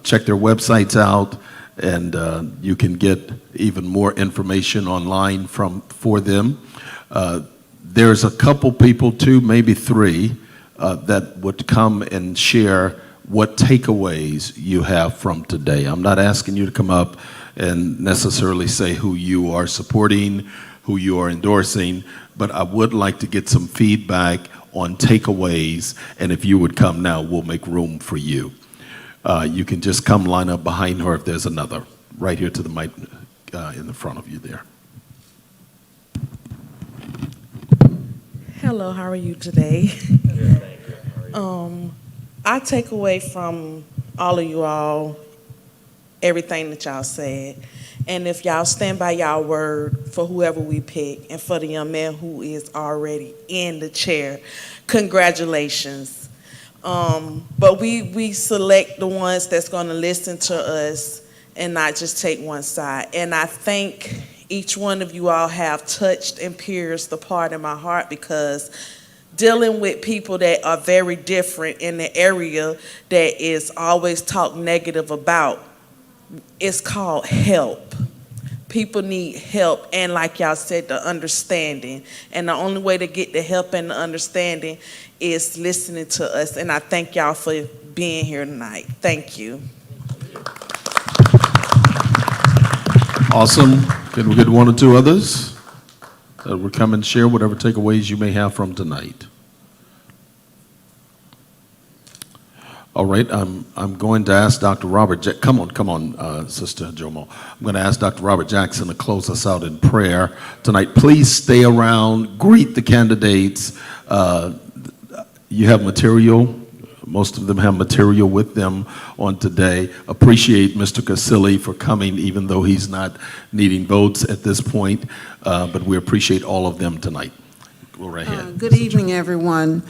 S2: check their websites out, and you can get even more information online for them. There's a couple people, two, maybe three, that would come and share what takeaways you have from today. I'm not asking you to come up and necessarily say who you are supporting, who you are endorsing, but I would like to get some feedback on takeaways, and if you would come now, we'll make room for you. You can just come line up behind her if there's another, right here to the mic in the front of you there.
S10: Hello, how are you today? I take away from all of you all everything that y'all said. And if y'all stand by y'all word for whoever we pick and for the young man who is already in the chair, congratulations. But we select the ones that's going to listen to us and not just take one side. And I think each one of you all have touched and pierced the part in my heart, because dealing with people that are very different in the area that is always talked negative about, it's called help. People need help, and like y'all said, the understanding. And the only way to get the help and the understanding is listening to us. And I thank y'all for being here tonight. Thank you.
S2: Awesome. Can we get one or two others that will come and share whatever takeaways you may have from tonight? All right, I'm going to ask Dr. Robert, come on, Sister Jomo. I'm going to ask Dr. Robert Jackson to close us out in prayer tonight. Please stay around, greet the candidates. You have material. Most of them have material with them on today. Appreciate Mr. Casilli for coming, even though he's not needing votes at this point. But we appreciate all of them tonight. Go right ahead.
S11: Good evening, everyone.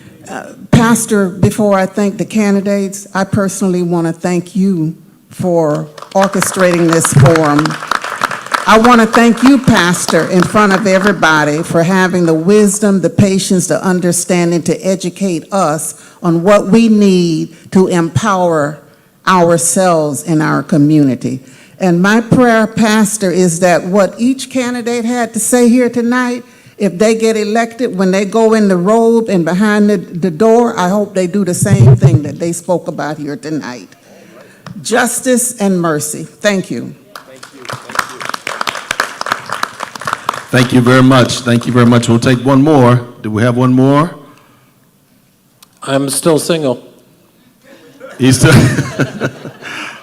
S11: Pastor, before I thank the candidates, I personally want to thank you for orchestrating this forum. I want to thank you, Pastor, in front of everybody for having the wisdom, the patience, the understanding to educate us on what we need to empower ourselves in our community. And my prayer, Pastor, is that what each candidate had to say here tonight, if they get elected, when they go in the robe and behind the door, I hope they do the same thing that they spoke about here tonight. Justice and mercy. Thank you.
S2: Thank you very much. Thank you very much. We'll take one more. Do we have one more?
S8: I'm still single.
S2: He's still.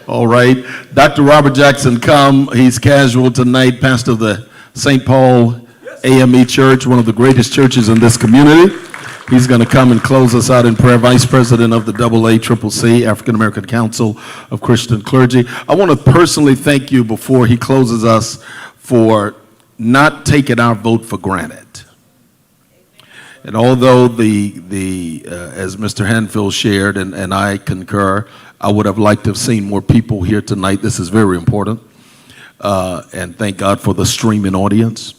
S2: All right. Dr. Robert Jackson, come. He's casual tonight, pastor of the St. Paul AME Church, one of the greatest churches in this community. He's going to come and close us out in prayer. Vice President of the AACCC, African American Council of Christian Clergy. I want to personally thank you before he closes us for not taking our vote for granted. And although as Mr. Hanfield shared, and I concur, I would have liked to have seen more people here tonight. This is very important. And thank God for the streaming audience.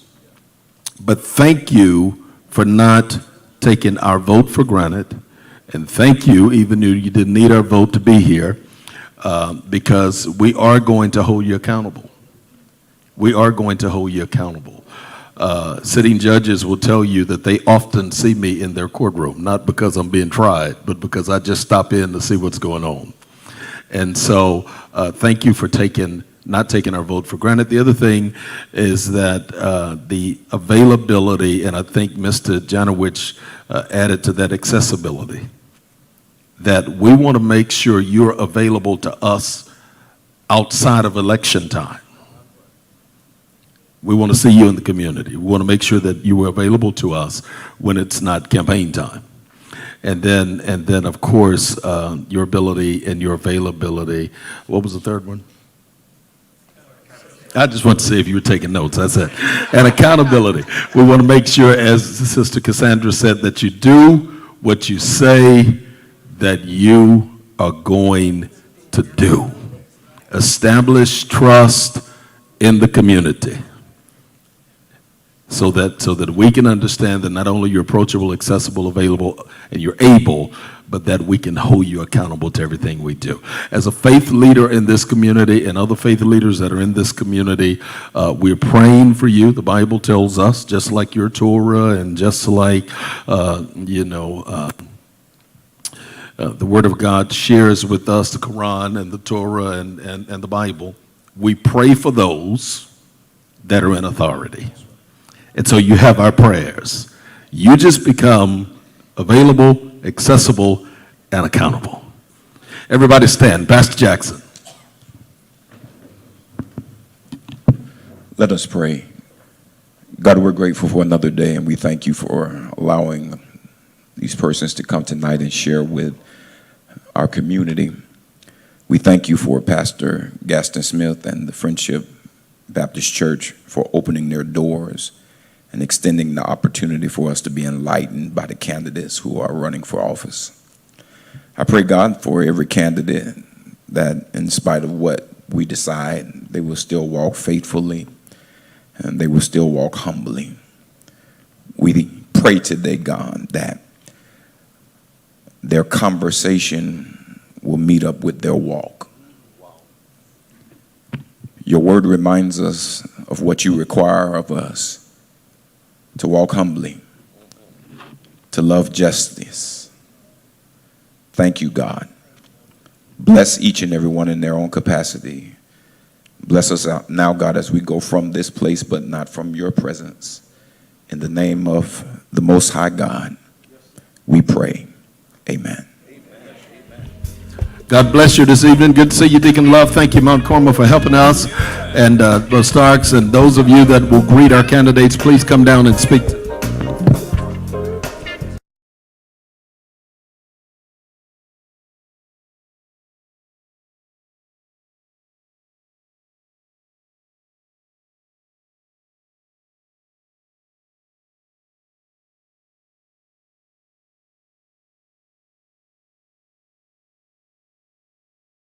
S2: But thank you for not taking our vote for granted. And thank you, even though you didn't need our vote to be here, because we are going to hold you accountable. We are going to hold you accountable. Sitting judges will tell you that they often see me in their courtroom, not because I'm being tried, but because I just stop in to see what's going on. And so thank you for not taking our vote for granted. The other thing is that the availability, and I think Mr. Janowicz added to that, accessibility, that we want to make sure you're available to us outside of election time. We want to see you in the community. We want to make sure that you are available to us when it's not campaign time. and then of course, your ability and your availability. What was the third one? I just want to see if you were taking notes. That's it. And accountability. We want to make sure, as Sister Cassandra said, that you do what you say that you are going to do. Establish trust in the community so that we can understand that not only you're approachable, accessible, available, and you're able, but that we can hold you accountable to everything we do. As a faith leader in this community and other faith leaders that are in this community, we're praying for you. The Bible tells us, just like your Torah and just like, the Word of God shares with us the Quran and the Torah and the Bible. We pray for those that are in authority. And so you have our prayers. You just become available, accessible, and accountable. Everybody stand. Pastor Jackson.
S12: Let us pray. God, we're grateful for another day, and we thank you for allowing these persons to come tonight and share with our community. We thank you for Pastor Gaston Smith and the Friendship Baptist Church for opening their doors and extending the opportunity for us to be enlightened by the candidates who are running for office. I pray, God, for every candidate that in spite of what we decide, they will still walk faithfully and they will still walk humbly. We pray today, God, that their conversation will meet up with their walk. Your word reminds us of what you require of us: to walk humbly, to love justice. Thank you, God. Bless each and every one in their own capacity. Bless us out now, God, as we go from this place, but not from your presence. In the name of the Most High God, we pray. Amen.
S2: God bless you this evening. Good to see you, Deacon Love. Thank you, Mount Carmel, for helping us. And Starks, and those of you that will greet our candidates, please come down and speak.